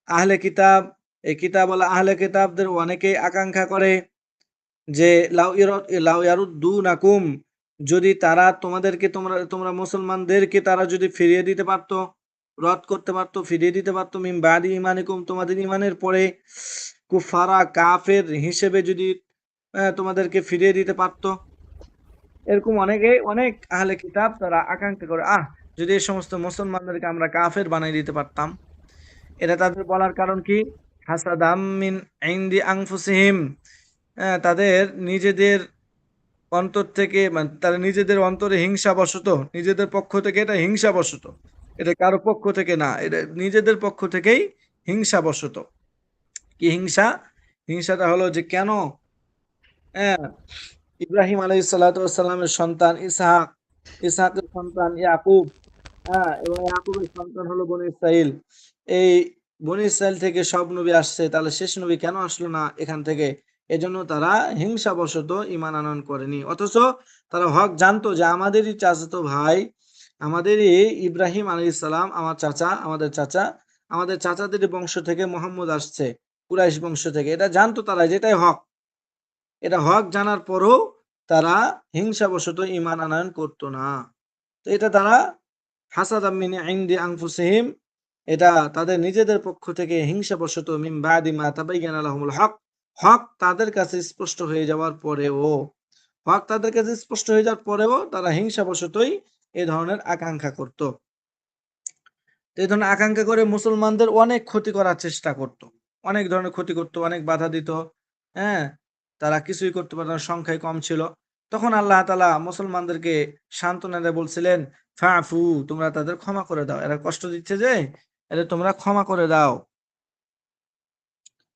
আহলে কিতাব, এই কিতাব ওয়ালা আহলে কিতাবদের অনেকেই আকাঙ্ক্ষা করে যে লাউ ইয়ারুদ্দুনাকুম, যদি তারা তোমাদেরকে, তোমরা মুসলমানদেরকে তারা যদি ফিরিয়ে দিতে পারতো, রদ করতে পারতো, ফিরিয়ে দিতে পারতো, মিন বাদি ঈমানিকুম, তোমাদের ঈমানের পরে, কুফারা কাফের হিসেবে যদি তোমাদেরকে ফিরিয়ে দিতে পারতো। এরকম অনেক আহলে কিতাব তারা আকাঙ্ক্ষা করে, যদি এই সমস্ত মুসলমানদেরকে আমরা কাফের বানিয়ে দিতে পারতাম। এটা তাদের বলার কারণ কি? হাসাদাম মিন ইনদি আনফুসিহিম, তাদের নিজেদের অন্তর থেকে, মানে তারা নিজেদের অন্তরে হিংসাবশত, নিজেদের পক্ষ থেকে এটা হিংসাবশত, এটা কারো পক্ষ থেকে না, এটা নিজেদের পক্ষ থেকেই হিংসাবশত। কি হিংসা? হিংসাটা হলো যে কেন হ্যাঁ ইব্রাহিম আলাইহিস সালাতু ওয়াস সালামের সন্তান ইসহাক, ইসহাকের সন্তান ইয়াকুব, এবং ইয়াকুবের সন্তান হলো বনী ইসরাইল, এই বনী ইসরাইল থেকে সব নবী আসছে, তাহলে শেষ নবী কেন আসলো না এখান থেকে? এজন্য তারা হিংসাবশত ঈমান আনয়ন করেনি। অথচ তারা হক জানতো যে আমাদেরই চাচাতো ভাই, আমাদেরই ইব্রাহিম আলাইহিস সালাম, আমাদের চাচাদের বংশ থেকে মুহাম্মদ আসছে, কুরাইশ বংশ থেকে, এটা জানতো তারা, যেটাই হক। এটা হক জানার পরও তারা হিংসাবশত ঈমান আনয়ন করতো না। তো এটা তারা হাসাদাম মিন ইনদি আনফুসিহিম, এটা তাদের নিজেদের পক্ষ থেকে হিংসাবশত, মিন বাদি মা তাবায়্যানা লাহুমুল হক, হক তাদের কাছে স্পষ্ট হয়ে যাওয়ার পরেও, হক তাদের কাছে স্পষ্ট হয়ে যাওয়ার পরেও তারা হিংসাবশতই এই ধরনের আকাঙ্ক্ষা করত। এই ধরনের আকাঙ্ক্ষা করে মুসলমানদের অনেক ক্ষতি করার চেষ্টা করত, অনেক ধরনের ক্ষতি করত, অনেক বাধা দিত। হ্যাঁ, তারা কিছুই করতে পারত না, সংখ্যায় কম ছিল। তখন আল্লাহ তাআলা মুসলমানদেরকে সান্ত্বনা দিয়ে বলছিলেন, ফাফু, তোমরা তাদের ক্ষমা করে দাও, এরা কষ্ট দিচ্ছে যে, এদের তোমরা ক্ষমা করে দাও,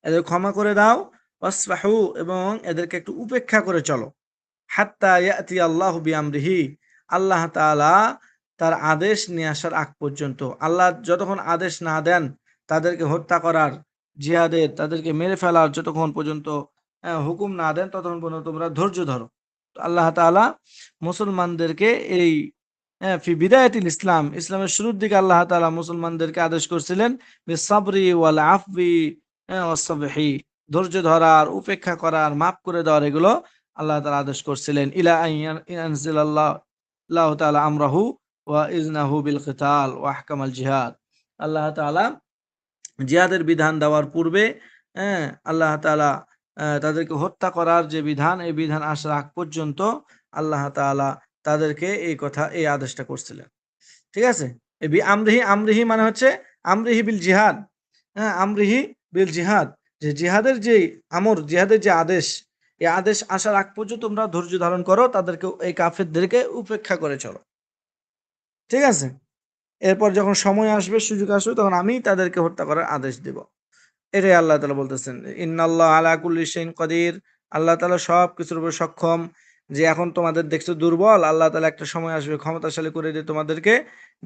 এদের ক্ষমা করে দাও। ওয়াসফাহু, এবং এদেরকে একটু উপেক্ষা করে চলো। হাত্তা ইয়াতি আল্লাহু বিআমরিহি, আল্লাহ তাআলা তার আদেশ নিয়ে আসার আগ পর্যন্ত, আল্লাহ যতক্ষণ আদেশ না দেন তাদেরকে হত্যা করার, জিহাদের, তাদেরকে মেরে ফেলার যতক্ষণ পর্যন্ত হুকুম না দেন, ততক্ষণ পর্যন্ত তোমরা ধৈর্য ধরো। তো আল্লাহ তাআলা মুসলমানদেরকে এই ফি বিদায়াতিল ইসলাম, ইসলামের শুরুর দিকে আল্লাহ তাআলা মুসলমানদেরকে আদেশ করছিলেন বিসাবরি ওয়াল আফবি ওয়াসসাবহি, ধৈর্য ধরার, উপেক্ষা করার, মাফ করে দেওয়ার, এগুলো আল্লাহ তাআলা আদেশ করছিলেন। ইলা আল্লাহ তাআলা আমরাহু ওয়া ইজনাহু বিল কিতাল ওয়া আহকামাল জিহাদ, আল্লাহ তাআলা জিহাদের বিধান দেওয়ার পূর্বে আল্লাহ তাআলা তাদেরকে হত্যা করার যে বিধান, এই বিধান আসার আগ পর্যন্ত আল্লাহ তাআলা তাদেরকে এই আদেশটা করছিলেন। ঠিক আছে, আমরিহি, আমরিহি মানে হচ্ছে আমরিহি বিল জিহাদ। হ্যাঁ, আমরিহি বিল জিহাদ, যে জিহাদের যে আমর, জিহাদের যে আদেশ, এই আদেশ আসার আগ পর্যন্ত তোমরা ধৈর্য ধারণ করো, তাদেরকে, এই কাফেরদেরকে উপেক্ষা করে চলো। ঠিক আছে, এরপর যখন সময় আসবে, সুযোগ আসবে, তখন আমি তাদেরকে হত্যা করার আদেশ দেব। এটাই আল্লাহ তাআলা বলতেছেন, ইন্নাল্লাহ আলা কুল্লি শাইইন কাদির, আল্লাহ তাআলা সব কিছুর উপর সক্ষম। যে এখন তোমাদের দেখছো দুর্বল, আল্লাহ তাআলা একটা সময় আসবে ক্ষমতাশালী করে দিয়ে তোমাদেরকে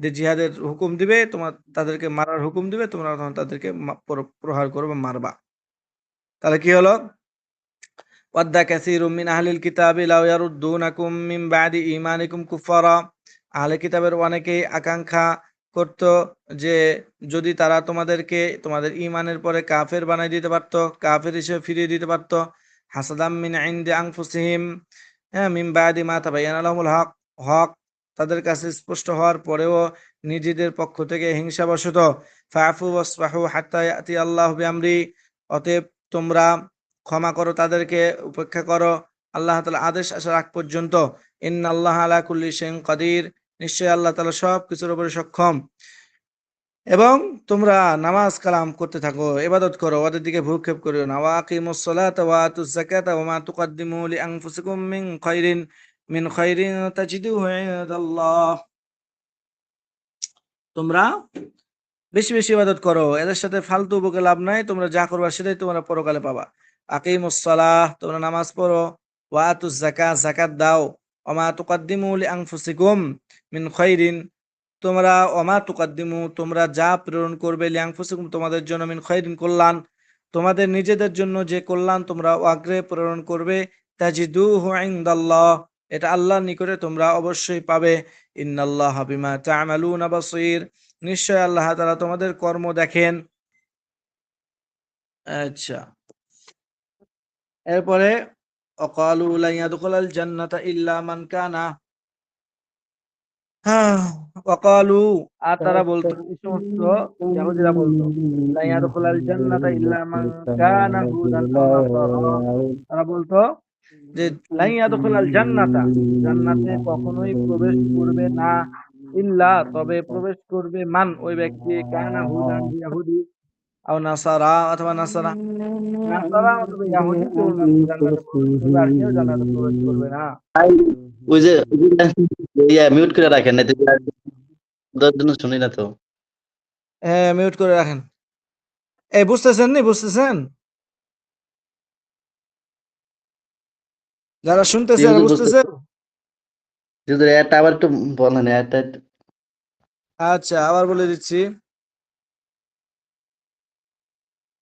যে জিহাদের হুকুম দিবে, তাদেরকে মারার হুকুম দিবে, তোমরা তখন তাদেরকে প্রহার করবে, মারবা। তাহলে কি হলো? ওয়াদ্দা কাসীরুম মিন আহলিল কিতাবি লাউ ইয়ারুদ্দুনাকুম মিন বাদি ঈমানিকুম কুফারা, আহলে কিতাবের অনেকেই আকাঙ্ক্ষা করত যে যদি তারা তোমাদেরকে তোমাদের ঈমানের পরে কাফের বানাই দিতে পারত, কাফের হিসেবে ফিরিয়ে দিতে পারত। হাসাদাম মিন ইনদি আনফুসিহিম, মিন বাদি মা তাবায়্যানা লাহুমুল হক, হক তাদের কাছে স্পষ্ট হওয়ার পরেও নিজেদের পক্ষ থেকে হিংসাবশত। ফাফু ওয়াসফাহু হাত্তা ইয়াতি আল্লাহু বিআমরি, অতএব তোমরা ক্ষমা করো, তাদেরকে উপেক্ষা করো আল্লাহ তাআলা আদেশ আসার আগ পর্যন্ত। ইন্নাল্লাহা আলা কুল্লি শাইইন কাদির, নিশ্চয়ই আল্লাহ তাআলা সব কিছুর উপরে সক্ষম। এবং তোমরা নামাজ কালাম করতে থাকো, ইবাদত করো, ওদের দিকে ভ্রুক্ষেপ করিও না। ওয়া আকিমুস সালাতা ওয়া আতুজ যাকাতা ওয়া মা তুকদ্দিমু লিআনফুসিকুম মিন খাইরিন তাজিদুহু ইনদাল্লাহ, তোমরা বেশি বেশি ইবাদত করো, এদের সাথে ফালতু বকে লাভ নাই, তোমরা যা করবা সেটাই তোমরা পরকালে পাবা। আকিমুস সালাহ, তোমরা নামাজ পড়ো, ওয়া আতুজ যাকাত, যাকাত দাও, ওয়া মা তুকদ্দিমু লিআনফুসিকুম মিন খাইরিন, তোমরা ওমা তুকাদ্দিমু, তোমরা যা প্রেরণ করবে, লিআনফুসিকুম, তোমাদের জন্য, মিন খাইরিন, কল্যাণ, তোমাদের নিজেদের জন্য যে কল্যাণ তোমরা আগ্রে প্রেরণ করবে, তাজিদুহু ইনদাল্লাহ, এটা আল্লাহর নিকটে তোমরা অবশ্যই পাবে। ইন্নাল্লাহা বিমা তা'মালুনা বাসীর, নিশ্চয় আল্লাহ তাআলা তোমাদের কর্ম দেখেন। আচ্ছা, এরপরে ওয়াকালু লা ইয়াদখুলাল জান্নাতা ইল্লা মান কানা, ওয়াকালু, আর তারা বলতো, এই সমস্ত ইহুদিরা বলতো, লা ইয়াদখুলাল জান্নাতা ইল্লা মান কানা হুদান আও নাসারা, তারা বলতো যে লা ইয়াদখুলাল জান্নাতা, জান্নাতে কখনোই প্রবেশ করবে না, ইল্লা, তবে প্রবেশ করবে, মান, ওই ব্যক্তি, কানা হুদান, ইহুদি, আও নাসারা, অথবা নাসারা, নাসারা অথবা ইহুদি কেবলমাত্র জান্নাতে প্রবেশ করবে, আর কেউ জান্নাতে প্রবেশ করবে না। ওই যে মিউট করে রাখেন না, ওদের জন্য শুনি না তো। হ্যাঁ, মিউট করে রাখেন। এই বুঝতেছেন নি? বুঝতেছেন? যারা শুনতেছে এরা বুঝতেছে? এটা আবার একটু বলেন, এটা আচ্ছা, আবার বলে দিচ্ছি।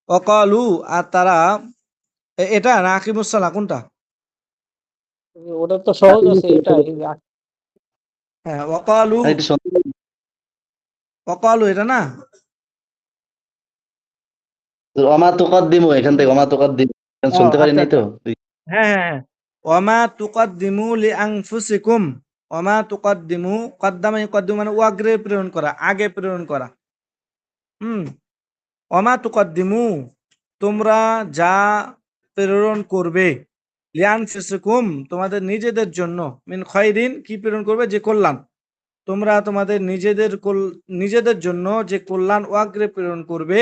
ওয়াকালু, আর তারা, এটা না আকিমুস সালাহ, কোনটা? ওটা তো সহজ আছে, এটা হ্যাঁ, ওয়াকালু, একটু শুনতে ওয়াকালু, এটা না? ওমা তুকাদ্দিমু, এখান থেকে ওমা তুকাদ্দিমু শুনতে আচ্ছা পারিনি আচ্ছা, তো। হ্যাঁ হ্যাঁ হ্যাঁ, ওয়ামা তুকাদ্দিমু লিআনফুসিকুম, ওমা তুকদ্দিমু, কদ্দামা ইউকদ্দিমু মানে অগ্রে প্রেরণ করা, আগে প্রেরণ করা। ওমা তুকদ্দিমু, তোমরা যা প্রেরণ করবে, লিআনফুসিকুম, তোমাদের নিজেদের জন্য, মিন খায়রিন, কি প্রেরণ করবে, যে কল্যাণ, তোমরা তোমাদের নিজেদের জন্য যে কল্যাণ ওয়াগ্রে প্রেরণ করবে,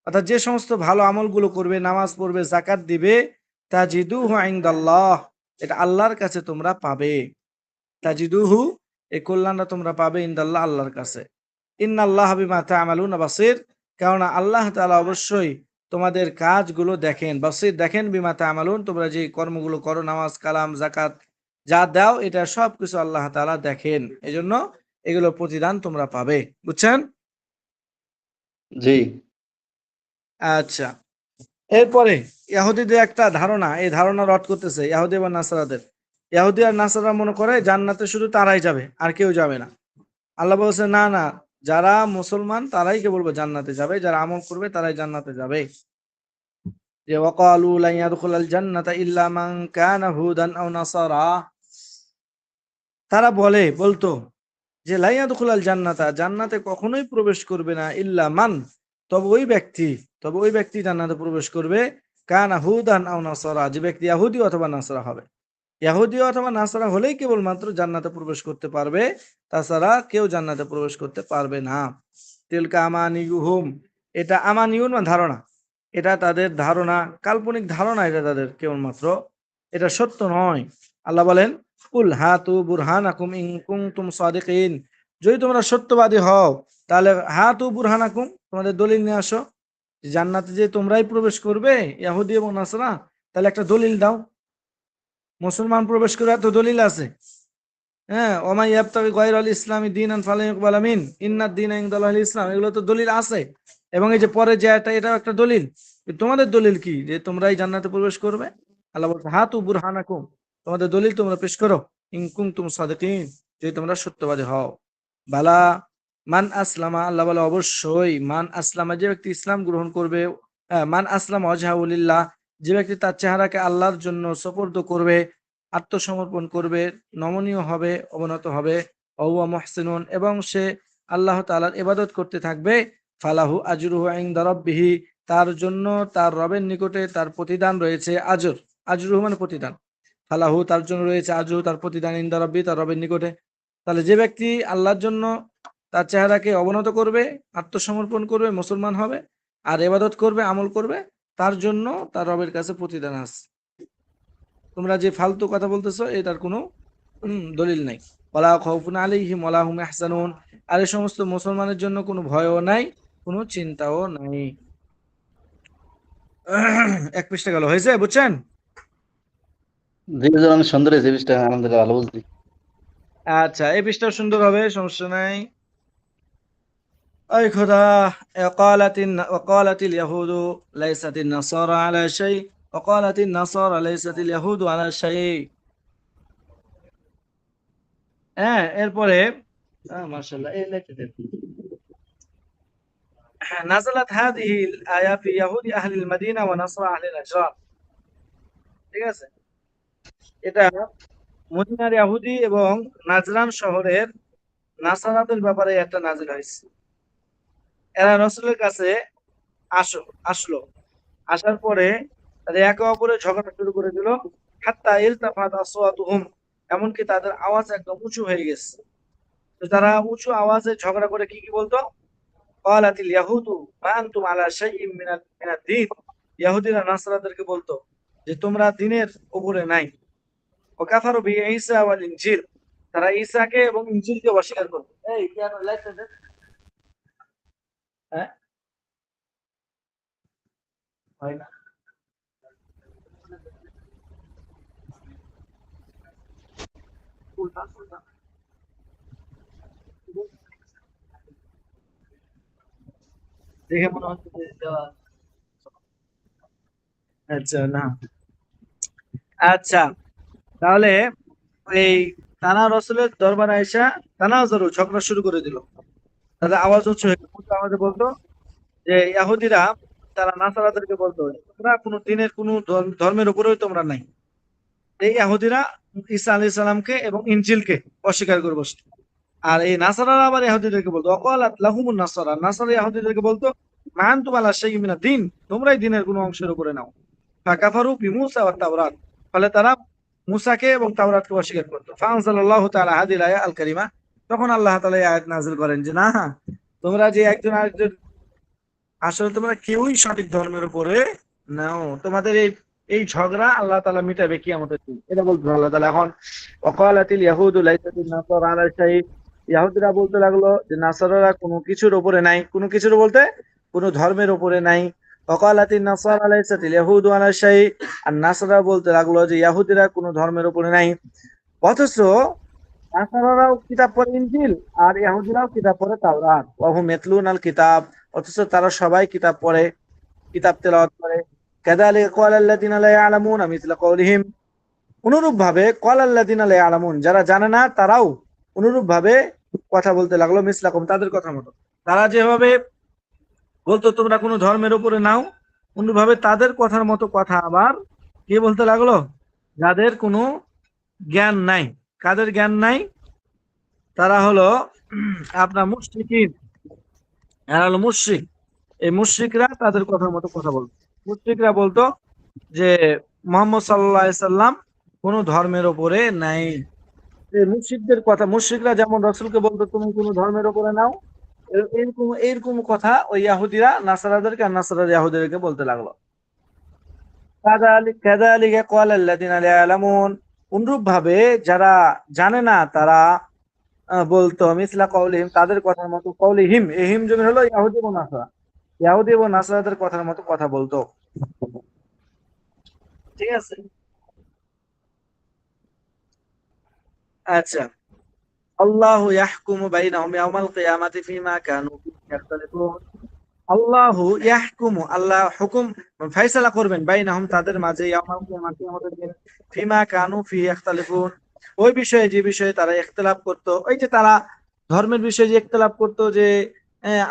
অর্থাৎ যে সমস্ত ভালো আমলগুলো করবে, নামাজ পড়বে, যাকাত দিবে, তাজিদুহু ইনদাল্লাহ, এটা আল্লাহর কাছে তোমরা পাবে। তাজিদুহু, এই কল্যাণটা তোমরা পাবে ইনদাল্লাহ, আল্লাহর কাছে। ইন্নাল্লাহ বিমা তা'মালুনা বাসীর, কারণ আল্লাহ তাআলা অবশ্যই তোমাদের কাজগুলো দেখেন। বাসীর, দেখেন, বিমা তা'মালুন, তোমরা যে কর্মগুলো করো, নামাজ, কালাম, যাকাত যা দাও, এটা সবকিছু আল্লাহ তাআলা দেখেন। এজন্য এগুলো প্রতিদান তোমরা পাবে। বুঝছেন? জি। আচ্ছা, এরপরে ইহুদিদের একটা ধারণা, এই ধারণা রদ করতেছে ইহুদি এবং নাসারাদের। ইহুদি আর নাসারা মনে করে জান্নাতে শুধু তারাই যাবে, আর কেউ যাবে না। আল্লাহ বলছে, না না, যারা মুসলমান তারাই কেবল জান্নাতে যাবে, যারা আমল করবে তারাই জান্নাতে যাবে। যে ওয়াকালু লা ইয়াদখুলাল জান্নাতা ইল্লা মান কানা হুদান আও নাসারা, তারা বলতো যে লা ইয়াদখুলাল জান্নাতা, জান্নাতে কখনোই প্রবেশ করবে না, ইল্লা মান, তবে ওই ব্যক্তি জান্নাতে প্রবেশ করবে, কানা হুদান আও নাসারা, যে ব্যক্তি ইহুদি অথবা নাসারা হবে। ইহুদি অথবা নাসারা হলেই কেবলমাত্র জান্নাতে প্রবেশ করতে পারবে, তাছাড়া কেউ জান্নাতে প্রবেশ করতে পারবে না। তিলকা আমানিয়ুহুম, এটা আমানিয়ুন মানে ধারণা, এটা তাদের ধারণা, কাল্পনিক ধারণা, এটা তাদের কেবলমাত্র, এটা সত্য নয়। আল্লাহ বলেন, কুল হাতু বুরহানাকুম ইন কুনতুম সাদিকিন, যদি তোমরা সত্যবাদী হও তাহলে হাতু বুরহানাকুম, তোমাদের দলিল নিয়ে আসো, জান্নাতে যে তোমরাই প্রবেশ করবে ইহুদি এবং নাসারা, তাহলে একটা দলিল দাও। মুসলমান প্রবেশ করে এত দলিল আছে। হ্যাঁ, ওমাই ইয়াবতাগি গায়রাল ইসলামি দীনান ফালান ইউকবালা মিন ইন্নাদ দীনা ইনদাল্লাহিল ইসলাম, এগুলো তো দলিল আছে। এবং এই যে পরে যে এটাও একটা দলিল। তোমাদের দলিল কি যে তোমরাই জান্নাতে প্রবেশ করবে? আল্লাহ বলছে, হাতু বুরহানাকুম, তোমাদের দলিল তোমরা পেশ করো, ইন কুনতুম সাদিকিন, যদি তোমরা সত্যবাদী হও। বালা মান আসলামা, আল্লাহ বলে অবশ্যই, মান আসলামা, যে ব্যক্তি ইসলাম গ্রহণ করবে, মান আসলামা ওয়াজহাহু লিল্লাহ, যে ব্যক্তি তার চেহারাকে আল্লাহর জন্য সুপর্দ করবে, আত্মসমর্পণ করবে, নমনীয় হবে, অবনত হবে, ওয়া মুহসিনুন, এবং সে আল্লাহ তাআলার ইবাদত করতে থাকবে, ফালাহু আজরুহু ইনদা রাব্বিহি, তার জন্য তার রবের নিকটে তার প্রতিদান রয়েছে। আজরুহু মানে প্রতিদান, ফালাহু তার জন্য রয়েছে, আজরুহু তার প্রতিদান, ইনদা রাব্বি তার রবের নিকটে। তাহলে যে ব্যক্তি আল্লাহর জন্য তার চেহারাকে অবনত করবে, আত্মসমর্পণ করবে, মুসলমান হবে, আর ইবাদত করবে, আমল করবে, তার জন্য তার রবের কাছে প্রতিদান আছে। তোমরা যে ফালতু কথা বলতেছো, এটার কোনো দলিল নাই। ওয়ালা খাউফুন আলাইহিম ওয়ালা হুম ইয়াহজানুন, আর এই সমস্ত মুসলমানের জন্য কোনো ভয়ও নাই, কোনো চিন্তাও নাই। এক পৃষ্ঠা গেল, হয়েছে? বুঝছেন? জি হুজুর, অনেক সুন্দর হয়েছে বিষয়টা, আলহামদুলিল্লাহ, ভালো বুঝছি। আচ্ছা, এই পৃষ্ঠা সুন্দর হবে, সমস্যা নাই। أي خدا، وقالت اليهود ليست النصارى على شيء وقالت النصارى ليست اليهود على شيء। হ্যাঁ, এরপরে মাশাআল্লাহ, এই লেখতে দেন। নাযালাত হাযিহিল আয়া ফি ইয়াহুদি আহলিল মাদিনা ওয়া নাসরা আহলিল নাজরান। ঠিক আছে, এটা মদিনার ইহুদি এবং নাজরান শহরের নাসারাদের ব্যাপারে একটা নাযিল হয়েছে। এরা রাসূলের কাছে আসলো, আসার পরে তাদের একে অপরের ঝগড়া শুরু করে দিল, হাত্তা ইলতাফাত আসওয়াতুহুম, এমনকি তাদের আওয়াজ একদম উঁচু হয়ে গেছে। তো তারা উঁচু আওয়াজে ঝগড়া করে কি বলতো, ক্বালাতিল ইয়াহুদু মা আনতুম আলা শাইইন মিনাদ দ্বীন, ইহুদিরা নাসারাদেরকে বলতো যে তোমরা দ্বীনের উপরে নাই। ওয়া কাফারু বিঈসা ওয়াল ইনজিল, তারা ঈসাকে এবং ইনজিলকে অস্বীকার করত। এই কেন লাইটটা দেন? হ্যাঁ, হয় না। উল্টা উল্টা দেখে মনে হচ্ছে যে দেওয়া। আচ্ছা, না, আচ্ছা, তাহলে এই তারা রসুলের দরবারে আইসা তানাজুর ঝগড়া শুরু করে দিল। তাদের আওয়াজ উঁচু হয়ে উঁচু আওয়াজে বলতো যে ইহুদিরা, তারা নাসারাদেরকে বলতো, তোমরা কোনো দিনের কোনো ধর্মের উপরেই তোমরা নাই। এই ইহুদিরা ঈসা আলাইহিস সালামকে এবং ইনজিলকে অস্বীকার করে বসতো। আর এই নাসারারা আবার ইহুদিদেরকে বলতো ওয়াকালাত লাহুমুন নাসারা, নাসারা ইহুদিদেরকে বলতো মা আনতুম আলা শাইইন মিনাদ দ্বীন, তোমরাই দ্বীনের কোনো অংশের উপরে নাও। ফাকাফারু বিমূসা ওয়াত তাওরাত, ফলে তারা মুসাকে এবং তাওরাতকে অস্বীকার করতো। ফাআনজালাল্লাহু তাআলা হাদিল আয়া আল কারিমা, তখন আল্লাহ তাআলা এই আয়াত নাযিল করেন যে না, তোমরা যে একজন আরেকজন, আসলে তোমরা কেউই সঠিক ধর্মের উপরে নাও, তোমাদের এই এই ঝগড়া আল্লাহ তাআলা মিটাবে কিয়ামতের দিন, এটা বলতো আল্লাহ তাআলা। এখন ওয়াকালাতিল ইয়াহুদু লাইসাতিন নাসারা আলা শাই, ইহুদিরা বলতে লাগলো যে নাসারারা কোনো কিছুর উপরে নাই, কোনো কিছুর বলতে কোনো ধর্মের উপরে নাই। ওয়াকালাতিন নাসারা লাইসাতিল ইয়াহুদু আলা শাই, আর নাসারা বলতে লাগলো যে ইহুদিরা কোনো ধর্মের উপরে নাই। অথচ নাসারারাও কিতাব পড়ে ইনজিল, আর ইহুদিরাও কিতাব পড়ে তাওরাত। ওয়া হুম ইয়াতলুনাল কিতাব, অথচ তারা সবাই কিতাব পড়ে, কিতাব তেলাওয়াত করে। কাযালিকা ক্বালাল্লাযিনা লা ইয়ালামুনা মিছলা কওলিহিম, অনুরূপ ভাবে ক্বালাল্লাযিনা লা ইয়ালামুন, যারা জানে না তারাও অনুরূপ ভাবে কথা বলতে লাগলো মিসলাকুম, তাদের কথা মতো। তারা যেভাবে বলতো তোমরা কোনো ধর্মের উপরে নাও, অনুরূপভাবে তাদের কথার মতো কথা আবার কে বলতে লাগলো, যাদের কোনো জ্ঞান নাই। কাদের জ্ঞান নাই? তারা হলো আপনার মুশরিকিন, এরা হলো মুশরিক। এই মুশরিকরা তাদের কথার মতো কথা বলতো। মুশরিকরা বলতো যে মুহাম্মদ সাল্লাল্লাহু আলাইহি সাল্লাম কোন ধর্মের উপরে নাই। এই মুশরিকদের কথা, মুশরিকরা যেমন রাসূলকে বলতো তুমি কোন ধর্মের উপরে নাও, এরকম কথা ওই ইহুদিরা নাসারাদেরকে আর নাসারারা ইহুদিদেরকে বলতে লাগলো। কাযালিকা ক্বালাল্লাযিনা লা ইয়ালামুন, অনুরূপ ভাবে যারা জানে না তারা বলতো মিসলা কওলিহিম, তাদের কথার মতো। কওলিহিম, এই হিম জমি হলো ইহুদি এবং নাসারা, ইহুদি এবং নাসারাদের কথার মতো কথা বলতো। ঠিক আছে, আচ্ছা। আল্লাহু ইয়াহকুমু বাইনাহুম ইয়াওমাল কিয়ামাতি ফীমা কানু ফীহি ইয়াখতালিফুন। আল্লাহু ইয়াহকুমু, আল্লাহ হুকুম ফয়সালা করবেন, বাইনাহুম তাদের মাঝে, ইয়াওমাল কিয়ামাতি কিয়ামতের দিন, ফীমা কানু ফীহি ইয়াখতালিফুন ওই বিষয়ে যে বিষয়ে তারা ইখতিলাফ করত। ওই যে তারা ধর্মের বিষয়ে যে ইখতিলাফ করত যে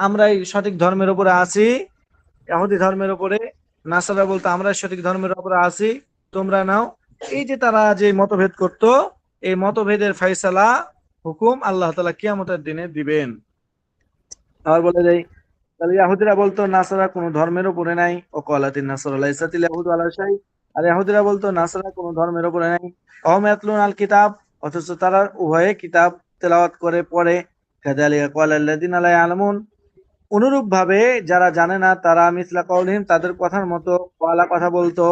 আমরাই সঠিক ধর্মের উপরে আছি, ইহুদি ধর্মের উপরে, নাসারা বলতো আমরা সঠিক ধর্মের উপরে আছি, তোমরা নাও। এই যে তারা যে মতভেদ করত, এই মতভেদের ফয়সালা হুকুম আল্লাহ তাআলা কিয়ামতের দিনে দিবেন। আবার বলে যাই, তাহলে ইহুদিরা বলতো নাসারা কোনো ধর্মের উপরে নাই, ও ক্বালাতিন নাসারা লাইসাতিল ইয়াহুদু আলা শাই, আর ইহুদিরা বলতো নাসারা কোনো ধর্মের উপরে নাই। ওয়াহুম ইয়াতলুন আল কিতাব, অথচ তারা উভয়ে কিতাব তেলাওয়াত করে পড়ে। কাযালিকা ক্বালাল্লাযিনা লা ইয়ালামুন, অনুরূপ ভাবে যারা জানে না তারা মিসলা কওলিহিম, তাদের কথার মতো ওয়ালা কথা বলতো।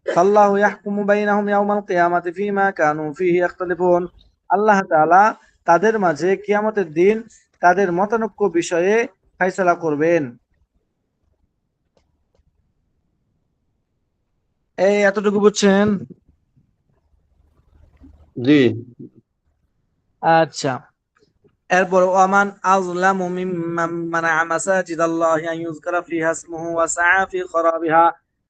আল্লাহু ইয়াহকুমু বাইনাহুম ইয়াওমাল কিয়ামাতি ফীমা কানু ফীহি ইয়াখতালিফুন, আল্লাহ তাআলা তাদের মাঝে কিয়ামতের দিন তাদের মতানৈক্য বিষয়ে ফয়সালা করবেন। এই এতটুকু বুঝছেন? জি। আচ্ছা, এরপর ওয়ামান আযলামু মিম্মান মানাআ মাসাজিদাল্লাহি আন ইউযকারা ফিহা ইসমুহু ওয়া সাআ ফি খরাবিহা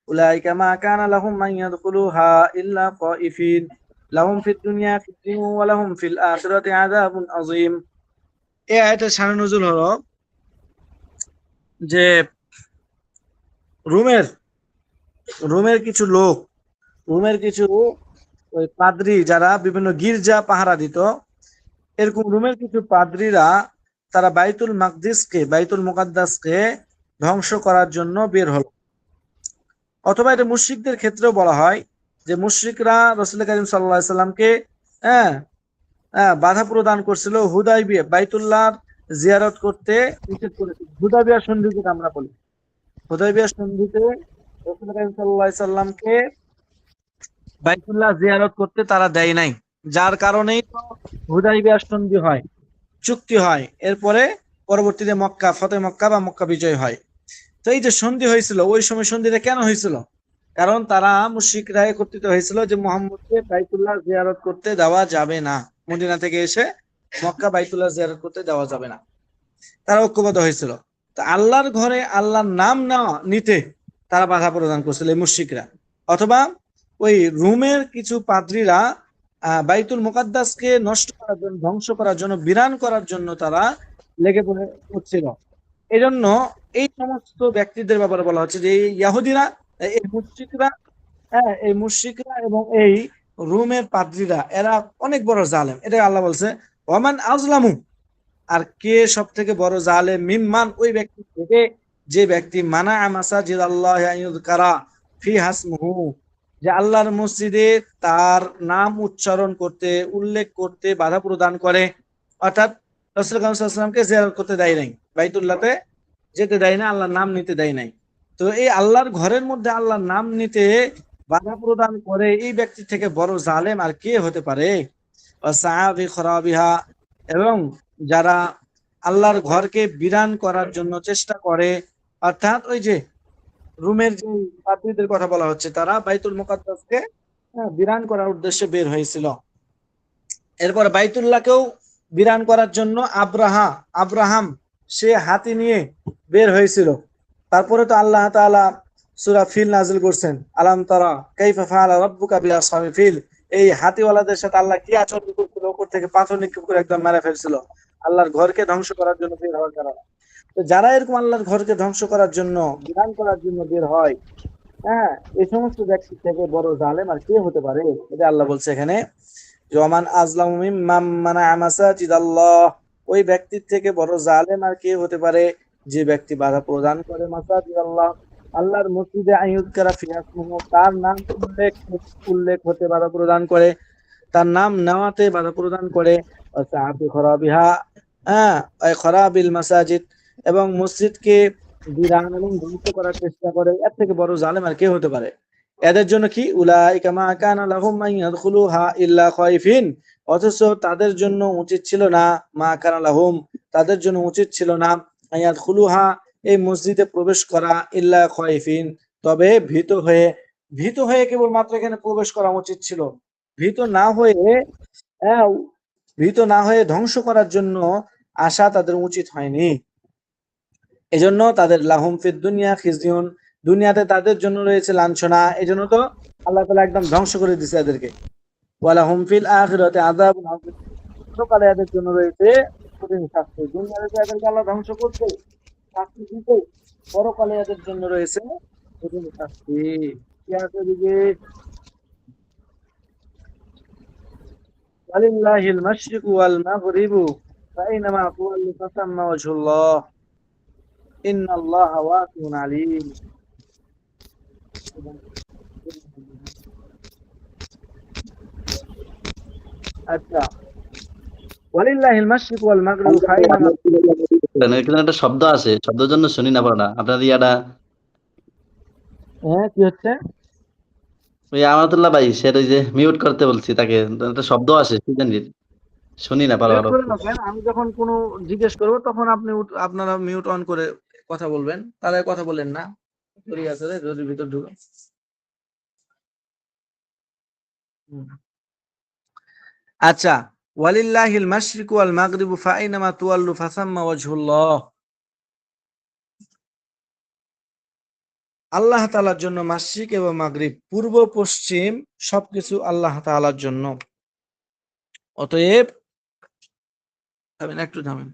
উলাইকা মা কানা লাহুম মান ইয়াদখুলুহা ইল্লা খাইফিন লাহুম ফিদ দুনিয়া খিজিয়ুন ওয়া লাহুম ফিল আখিরাতি আযাবুন আযীম। এই আয়াতের শানে নুজুল হলো যে রোমের রোমের কিছু লোক, রোমের কিছু ওই পাদ্রী যারা বিভিন্ন গির্জা পাহারা দিত, এরকম রোমের কিছু পাদ্রীরা তারা বাইতুল মাকদিসকে, বাইতুল মুকাদ্দাসকে ধ্বংস করার জন্য বের হলো। অথবা এটা মুশরিকদের ক্ষেত্রেও বলা হয় যে মুশরিকরা রাসূল করিম সাল্লাল্লাহু আলাইহি সাল্লামকে হ্যাঁ বাধা প্রদান করছিল, হুদাইবিয়া বাইতুল্লাহর জিয়ারত করতে নিষেধ করেছিল। হুদাইবিয়া সন্ধি যেটা আমরা বলি, হুদাইবিয়া সন্ধিতে রাসূল করিম সাল্লাল্লাহু আলাইহি সাল্লামকে বাইতুল্লাহ জিয়ারত করতে তারা দেয় নাই, যার কারণেই তো হুদাইবিয়া সন্ধি হয়, চুক্তি হয়। এরপরে পরবর্তীতে মক্কা ফতে মক্কা বা মক্কা বিজয় হয়। তো এই যে সন্ধি হয়েছিল, ওই সময় সন্ধিটা কেন হয়েছিল? কারণ তারা মুশরিকরা একত্রিত হয়েছিল যে মুহাম্মদকে বাইতুল্লাহ জিয়ারত করতে দেওয়া যাবে না, মদিনা থেকে এসে মক্কা বাইতুল্লাহ জিয়ারত করতে দেওয়া যাবে না, তারা ঐক্যবদ্ধ হয়েছিল। তো আল্লাহর ঘরে আল্লাহর নাম নেওয়া নিতে তারা বাধা প্রদান করছিল এই মুশরিকরা। অথবা ওই রোমের কিছু পাদ্রীরা বাইতুল মুকাদ্দাসকে নষ্ট করার জন্য, ধ্বংস করার জন্য, বিরান করার জন্য তারা লেগে পড়ছিল। এই জন্য এই সমস্ত ব্যক্তিদের ব্যাপারে বলা হচ্ছে যে এই ইহুদিরা, এই মুশরিকরা, এই মুশরিকরা এবং এই রোমের পাদ্রীরা এরা অনেক বড় জালেম, এটা আল্লাহ বলছে ওয়ামান আজলামু, আর কে সব থেকে বড় জালেম, মিম্মান ওই ব্যক্তি থেকে যে ব্যক্তি মানা মাসাজিদ আল্লাহ আইয়ুযকারা ফি হাসমুহু, যে আল্লাহর মসজিদে তার নাম উচ্চারণ করতে, উল্লেখ করতে বাধা প্রদান করে। অর্থাৎ রাসূল সাল্লাল্লাহু আলাইহি ওয়াসাল্লামকে জিয়ারত করতে দেয় নাই, বাইতুল্লাহতে যেতে দেয় না, আল্লাহর নাম নিতে দেয় নাই। তো এই আল্লাহর ঘরের মধ্যে আল্লাহর নাম নিতে বাধা প্রদান করে এই ব্যক্তি থেকে বড় জালেম আর কে হতে পারে? ওয়াসাআবি খরাবিহা, এবং যারা আল্লাহর ঘরকে বিরান করার জন্য চেষ্টা করে, অর্থাৎ ওই যে রুমের যে পাদ্রীদের কথা বলা হচ্ছে, তারা বাইতুল মুকাদ্দাসকে বিরান করার উদ্দেশ্যে বের হয়েছিল। এরপর বাইতুল্লাহকেও বিরান করার জন্য আব্রাহাম সে হাতি নিয়ে বের হয়েছিল। তারপরে তো আল্লাহ তাআলা সূরা ফিল নাযিল করছেন, আলাম তারা কাইফা ফাআলা রাব্বুকা বিআসহাবিল ফিল, এই হাতিওয়ালাদের সাথে আল্লাহ কি আচরণ করছিল, উপর থেকে পাথর নিক্ষেপ করে একদম মেরে ফেলছিল আল্লাহর ঘরকে ধ্বংস করার জন্য বের হওয়ার কারণে। তো যারা এরকম আল্লাহর ঘরকে ধ্বংস করার জন্য, বিরান করার জন্য বের হয়, হ্যাঁ, এই সমস্ত ব্যক্তি থেকে বড় জালেম আর কে হতে পারে? এটা আল্লাহ বলছে এখানে, ওয়ামান আযলামু মিম্মান মানাআ মাসাজিদাল্লাহ, ওই ব্যক্তির থেকে বড় জালেম আর কে হতে পারে যে ব্যক্তি বাধা প্রদান করে মাসাজিদাল্লাহ, আল্লাহর মসজিদে আইয়ুযকারা ফি ইসমুহু, তার নাম উল্লেখ হতে বাধা প্রদান করে, তার নাম নেওয়াতে বাধা প্রদান করে, ওয়াসাআবি খরাবিহা, হ্যাঁ, ওই খরাবিল মাসাজিদ, এবং মসজিদকে বিরান এবং ধ্বংস করার চেষ্টা করে, এর থেকে বড় জালেম আর কে হতে পারে? এদের জন্য কি উলাইকা মা কানা লাহুম আন ইয়াদখুলুহা ইল্লা খায়ফিন, অথচ তাদের জন্য উচিত ছিল না, মা কানা লাহুম, তাদের জন্য উচিত ছিল না, আন ইয়াদখুলুহা, এই মসজিদে প্রবেশ করা, ইল্লা খায়ফিন, তবে ভীত হয়ে কেবলমাত্র এখানে প্রবেশ করা উচিত ছিল। ভীত না হয়ে, হ্যাঁ, ভীত না হয়ে ধ্বংস করার জন্য আসা তাদের উচিত হয়নি। এজন্য তাদের লাহুম ফিদ দুনিয়া খিজিউন, দুনিয়াতে তাদের জন্য রয়েছে লাঞ্ছনা, এজন্য তো আল্লাহ তাআলা একদম ধ্বংস করে দিয়েছে এদেরকে। ওয়ালাহুম ফিল আখিরাতি আযাবুন আযীম, পরকালে এদের জন্য রয়েছে কঠিন শাস্তি। দুনিয়াতে তো এদেরকে আল্লাহ ধ্বংস করতে, শাস্তি দিতে, পরকালে এদের জন্য রয়েছে কঠিন শাস্তি। কি আছে দিকে, ওয়ালিল্লাহিল মাশরিকু ওয়াল মাগরিবু ফাইনামা তুওয়াল্লু ফাসাম্মা ওয়াজহুল্লাহ ইন্নাল্লাহা ওয়াসিউন আলীম। আচ্ছা, ওয়ালিল্লাহিল মাশরিকু ওয়াল মাগরিবু ফাইনামা, এখানে একটা শব্দ আছে, শব্দের জন্য শুনি না পারো না আপনার ইয়াটা। হ্যাঁ, কি হচ্ছে? ওই আমাতুল্লাহ ভাই সে ওই যে মিউট করতে বলছি তাকে, একটা শব্দ আসে কি জানি, শুনি না পারো মিউট আরো। করে রাখবেন, আমি যখন কোনো জিজ্ঞেস করব তখন আপনি আপনারা মিউট অন করে কথা বলবেন, তাহলে কথা বলেন না। জরুরি আছে রে, জরুরির ভিতর ঢুকে। আচ্ছা, ওয়ালিল্লাহিল মাশরিকু ওয়াল মাগরিবু ফাইনামা তুওয়াল্লু ফাসাম্মা ওয়াজহুল্লাহ, আল্লাহ তাআলার জন্য মাশরিক এবং মাগরিব, পূর্ব পশ্চিম সবকিছু আল্লাহ তাআলার জন্য। অতএব একটু থামেন।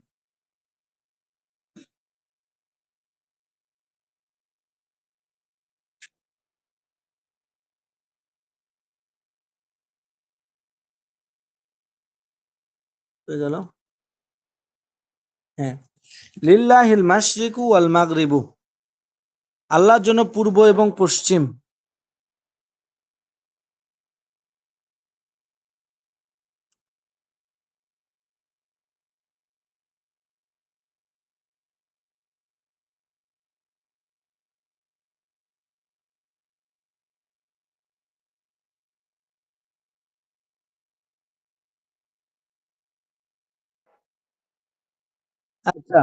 হয়ে গেল? হ্যাঁ, লিল্লাহিল মাশরিকু ওয়াল মাগরিবু, আল্লাহর জন্য পূর্ব এবং পশ্চিম। আচ্ছা,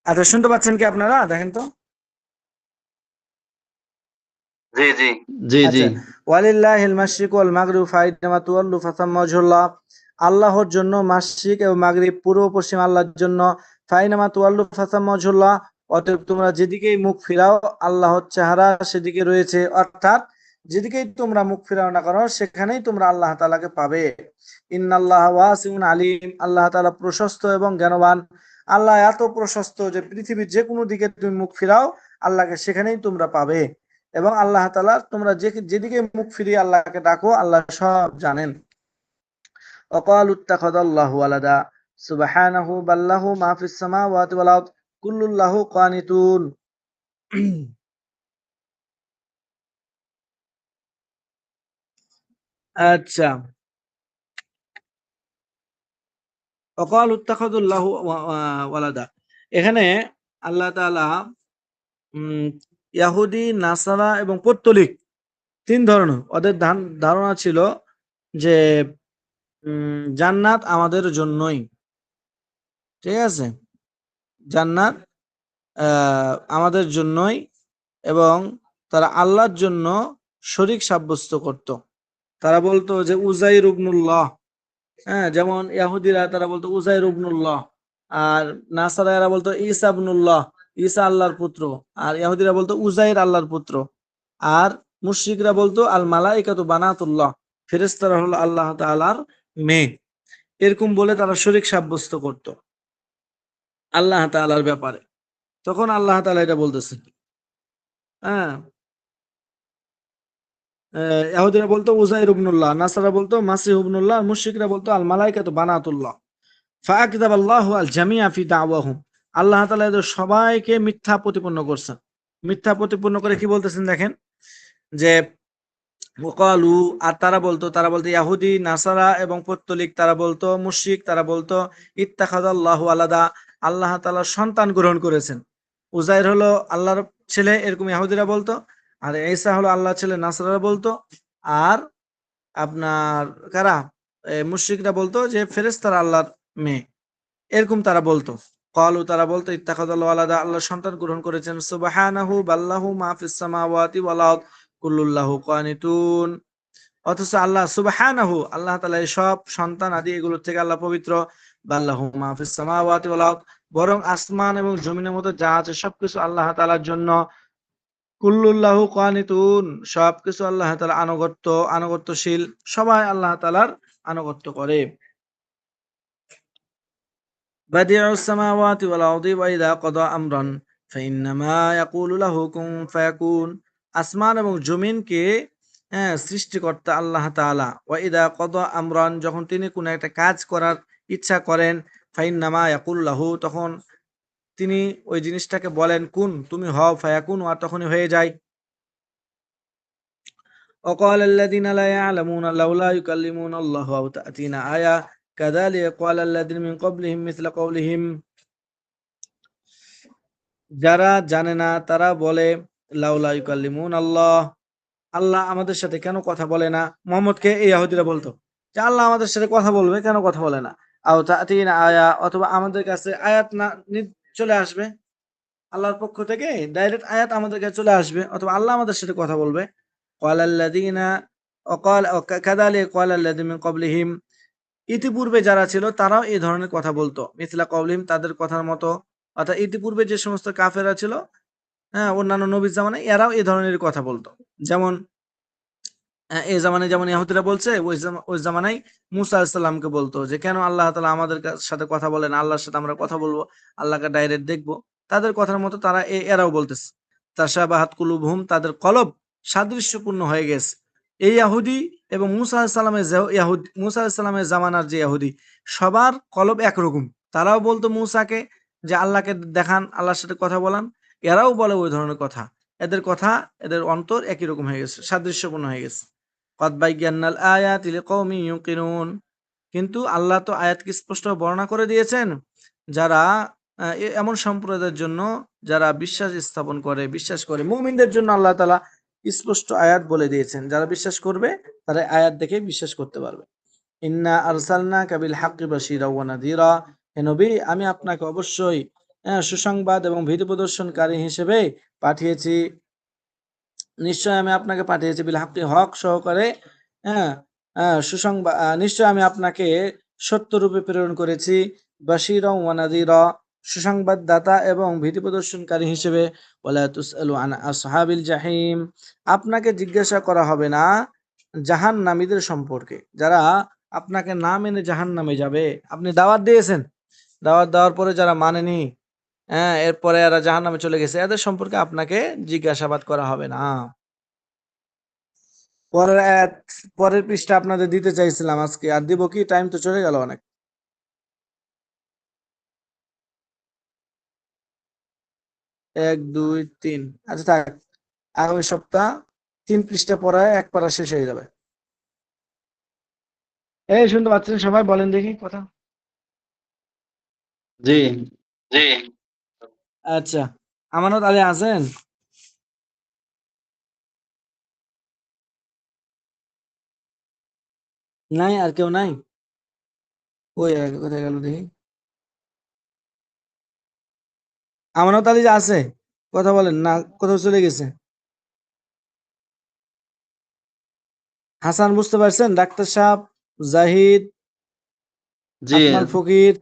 আচ্ছা, শুনতে পাচ্ছেন কি আপনারা? দেখেন তো। জি জি জি জি। আচ্ছা, ওয়ালিল্লাহিল মাশরিকু ওয়াল মাগরিবু ফাইনামা তুওয়াল্লু ফাসাম্মা ওয়াজহুল্লাহ, আল্লাহর জন্য মাশরিক এবং মাগরিব, পূর্ব পশ্চিম আল্লাহর জন্য, ফাইনামা তুওয়াল্লু ফাসাম্মা ওয়াজহুল্লাহ, অতএব তোমরা যেদিকেই মুখ ফিরাও আল্লাহর চেহারা সেদিকে রয়েছে, অর্থাৎ যেদিকেই তোমরা মুখ ফিরাও না করো সেখানেই তোমরা আল্লাহ তাআলাকে পাবে। ইন্নাল্লাহ ওয়াসিউন আলিম, আল্লাহ তাআলা প্রশস্ত এবং জ্ঞানবান। আল্লাহ এত প্রশস্ত যে পৃথিবীর যে কোনো দিকে তুমি মুখ ফিরাও আল্লাহকে সেখানেই তোমরা পাবে। এবং আল্লাহ তাআলা তোমরা যেদিকে মুখ ফিরিয়ে আল্লাহকে ডাকো আল্লাহ সব জানেন। وقالوا اتخذ الله ولدا سبحانه بل له ما في السماوات والأرض كل له قانتون। আচ্ছা, وقالوا اتخذ الله ওয়ালাদা, এখানে আল্লাহ তাআলা ইহুদি, নাসারা এবং পৌত্তলিক তিন ধরনের ওদের ধারণা ছিল যে জান্নাত আমাদের জন্যই, ঠিক আছে, জান্নাত আমাদের জন্যই, এবং তারা আল্লাহর জন্য শরীক সাব্যস্ত করত। তারা বলতো যে উজাইর ইবনুল্লাহ, হ্যাঁ, যেমন ইহুদিরা তারা বলতো উজাইর ইবনুল্লাহ, আর নাসারারা বলতো ঈসা ইবনুল্লাহ, ঈসা আল্লাহর পুত্র, আর ইহুদিরা বলতো উজাইর আল্লাহর পুত্র, আর মুশরিকরা বলতো আল মালাইকাতু বানাতুল্লাহ, ফেরেশতারা হলো আল্লাহ তাআলার মেয়ে। এরকম বলে তারা শরীক সাব্যস্ত করত আল্লাহ তাআলার ব্যাপারে। তখন আল্লাহ তাআলা এটা বলতেছেন, হ্যাঁ, ইহুদিরা বলতো উজাইর ইবনুল্লাহ, নাসারা বলতো মাসিহ ইবনুল্লাহ, মুশরিকরা বলতো আল মালাইকাতু বানাতুল্লাহ। ফাআকযাবাল্লাহু আল জামিআ ফি দাওয়াহুম, আল্লাহ তাআলা এদের সবাইকে মিথ্যা প্রতিপন্ন করছেন। মিথ্যা প্রতিপন্ন করে কি বলতেছেন দেখেন, যে ওয়াকালু, আর তারা বলতো ইহুদি, নাসারা এবং পৌত্তলিক, তারা বলতো মুশরিক, তারা বলতো ইত্তাখাযাল্লাহু ওয়ালাদা, আল্লাহ তাআলা সন্তান গ্রহণ করেছেন। উজাইর হলো আল্লাহর ছেলে, এরকম ইহুদিরা বলতো, আর ঈসা হলো আল্লাহর ছেলে নাসারারা বলতো, আর আপনার কারা মুশরিকরা বলতো যে ফেরেশতারা আল্লাহর মেয়ে, এরকম তারা বলতো। ক্বালু, তারা বলতো ইত্তাখাযাল্লাহু ওয়ালাদা, আল্লাহ সন্তান গ্রহণ করেছেন। সুবহানাহু বাল্লাহু মা ফিস সামাওয়াতি ওয়াল আরদ কুল্লুল লাহু কানিতুন। অথচ আল্লাহ সুবহানাহু, আল্লাহ তাআলা এই সব সন্তান আদি এগুলোর থেকে আল্লাহ পবিত্র। বাল্লাহু মা ফিস সামাওয়াতি ওয়াল আরদ, বরং আসমান এবং জমিনের মধ্যে যা আছে সবকিছু আল্লাহ তাআলার জন্য। কুল্লুল লাহু কানিতুন, সবকিছু আল্লাহ তাআলা আনুগত্যশীল, সবাই আল্লাহ তাআলার আনুগত্য করে। বাদিউস সামাওয়াতি ওয়াল আরদি ওয়া ইযা ক্বাদা আমরান ফাইন্নামা ইয়াকুলু লাহু কুন ফায়াকুন, আসমান এবং জমিনকে সৃষ্টিকর্তা আল্লাহ তাআলা। ওয়া ইযা ক্বাদা আমরান, যখন তিনি কোনো একটা কাজ করার ইচ্ছা করেন, ফাইন্নামা ইয়াকুলু লাহু, তখন তিনি ওই জিনিসটাকে বলেন কুন, তুমি হও, ফায়াকুন, আর তখনই হয়ে যায়। وقال الذين لا يعلمون لولا يكلمون الله أو تأتينا آية كذلك قال الذين من قبلهم مثل قولهم, যারা জানে না তারা বলে লাউলা ইউকাল্লিমুন আল্লাহ, আল্লাহ আমাদের সাথে কেন কথা বলে না। মোহাম্মদকে এই ইহুদিরা বলতো যে আল্লাহ আমাদের সাথে কথা বলবে, কেন কথা বলে না। আও তাআতিনা আয়া, অথবা আমাদের কাছে আয়াত না চলে আসবে, আল্লাহর পক্ষ থেকে ডাইরেক্ট আয়াত আমাদের কাছে চলে আসবে, অথবা আল্লাহ আমাদের সাথে কথা বলবে। ক্বালাল্লাযীনা কাযালিকা ক্বালাল্লাযীনা মিন ক্বাবলিহিম, ইতিপূর্বে যারা ছিল তারাও এই ধরনের কথা বলতো। মিথলা কওলিহিম, তাদের কথার মতো, অর্থাৎ ইতিপূর্বে যে সমস্ত কাফেররা ছিল, হ্যাঁ, অন্যান্য নবীর জামানায় এরাও এই ধরনের কথা বলতো। যেমন এই জামানায় যেমন ইহুদিরা বলছে, ওই জামানায় মুসা আলাইহিস সালামকে বলতো যে কেন আল্লাহ তাআলা আমাদের সাথে কথা বলেন, আল্লাহর সাথে আমরা কথা বলবো, আল্লাহকে ডাইরেক্ট দেখবো। তাদের কথার মতো তারা এরাও বলতেছে। তাশাবাহাত কুলুবহুম, তাদের কলব সাদৃশ্যপূর্ণ হয়ে গেছে। এই ইহুদি এবং মুসা আলাইহিস সালামের মুসা আলাইহিস সালামের জামানার যে ইহুদি, সবার কলব একরকম। তারাও বলতো মুসাকে যে আল্লাহকে দেখান, আল্লাহর সাথে কথা বলান। এরাও বলে ওই ধরনের কথা। এদের কথা, এদের অন্তর একই রকম হয়ে গেছে, সাদৃশ্যপূর্ণ হয়ে গেছে। قد بينا الآيات لقوم يوقنون, কিন্তু আল্লাহ তো আয়াতকে স্পষ্ট বর্ণনা করে দিয়েছেন যারা এমন সম্প্রদায়ের জন্য যারা বিশ্বাস করে মুমিনদের জন্য আল্লাহ তাআলা স্পষ্ট আয়াত বলে দিয়েছেন, যারা বিশ্বাস করবে তারা আয়াত দেখে বিশ্বাস করতে পারবে। ইন্না আরসালনাকা বিল হাক্কি বাশীরা ওয়া নাযীরা, হে নবী আমি আপনাকে অবশ্যই সুসংবাদ এবং ভীতি প্রদর্শনকারী হিসেবে পাঠিয়েছি। নিশ্চয় আমি আপনাকে পাঠিয়েছি বিল হাক্কি, হক সহকারে, হ্যাঁ, সুসংবাদ, নিশ্চয় আমি আপনাকে সত্যরূপে প্রেরণ করেছি। বাশীরা ওয়া নাযীরা, সুসংবাদদাতা এবং ভীতি প্রদর্শনকারী হিসেবে ওয়ালা তুসআলু আন আসহাবিল জাহিম, আপনাকে জিজ্ঞাসা করা হবে না জাহান্নামীদের সম্পর্কে, যারা আপনাকে না মেনে জাহান্নামে যাবে। আপনি দাওয়াত দিয়েছেন, দাওয়াত দেওয়ার পরে যারা মানেনি, হ্যাঁ, এরপরে এরা জাহান্নামে চলে গেছে, এদের সম্পর্কে আপনাকে জিজ্ঞাসাবাদ করা হবে না। পরের আয়াত, পরের পৃষ্ঠা আপনাদের দিতে চাইছিলাম আজকে, আর দিব কি, টাইম তো চলে গেল অনেক। 1 2 3, আচ্ছা থাক, আগামী সপ্তাহ 3 পৃষ্ঠা পড়ায় এক পারা শেষ হয়ে যাবে। এই শুনতে পাচ্ছেন সবাই? বলেন দেখি কথা। জি। আচ্ছা, আমানত আলী আছেন? নাই? আর কেউ নাই? ওই কোথায় গেল দেখি। আমানত আলী যে আছে, কথা বলেন না, কোথাও চলে গেছে? হাসান বুঝতে পারছেন? ডাক্তার সাহেব, জাহিদ, জি। আকমাল ফকির,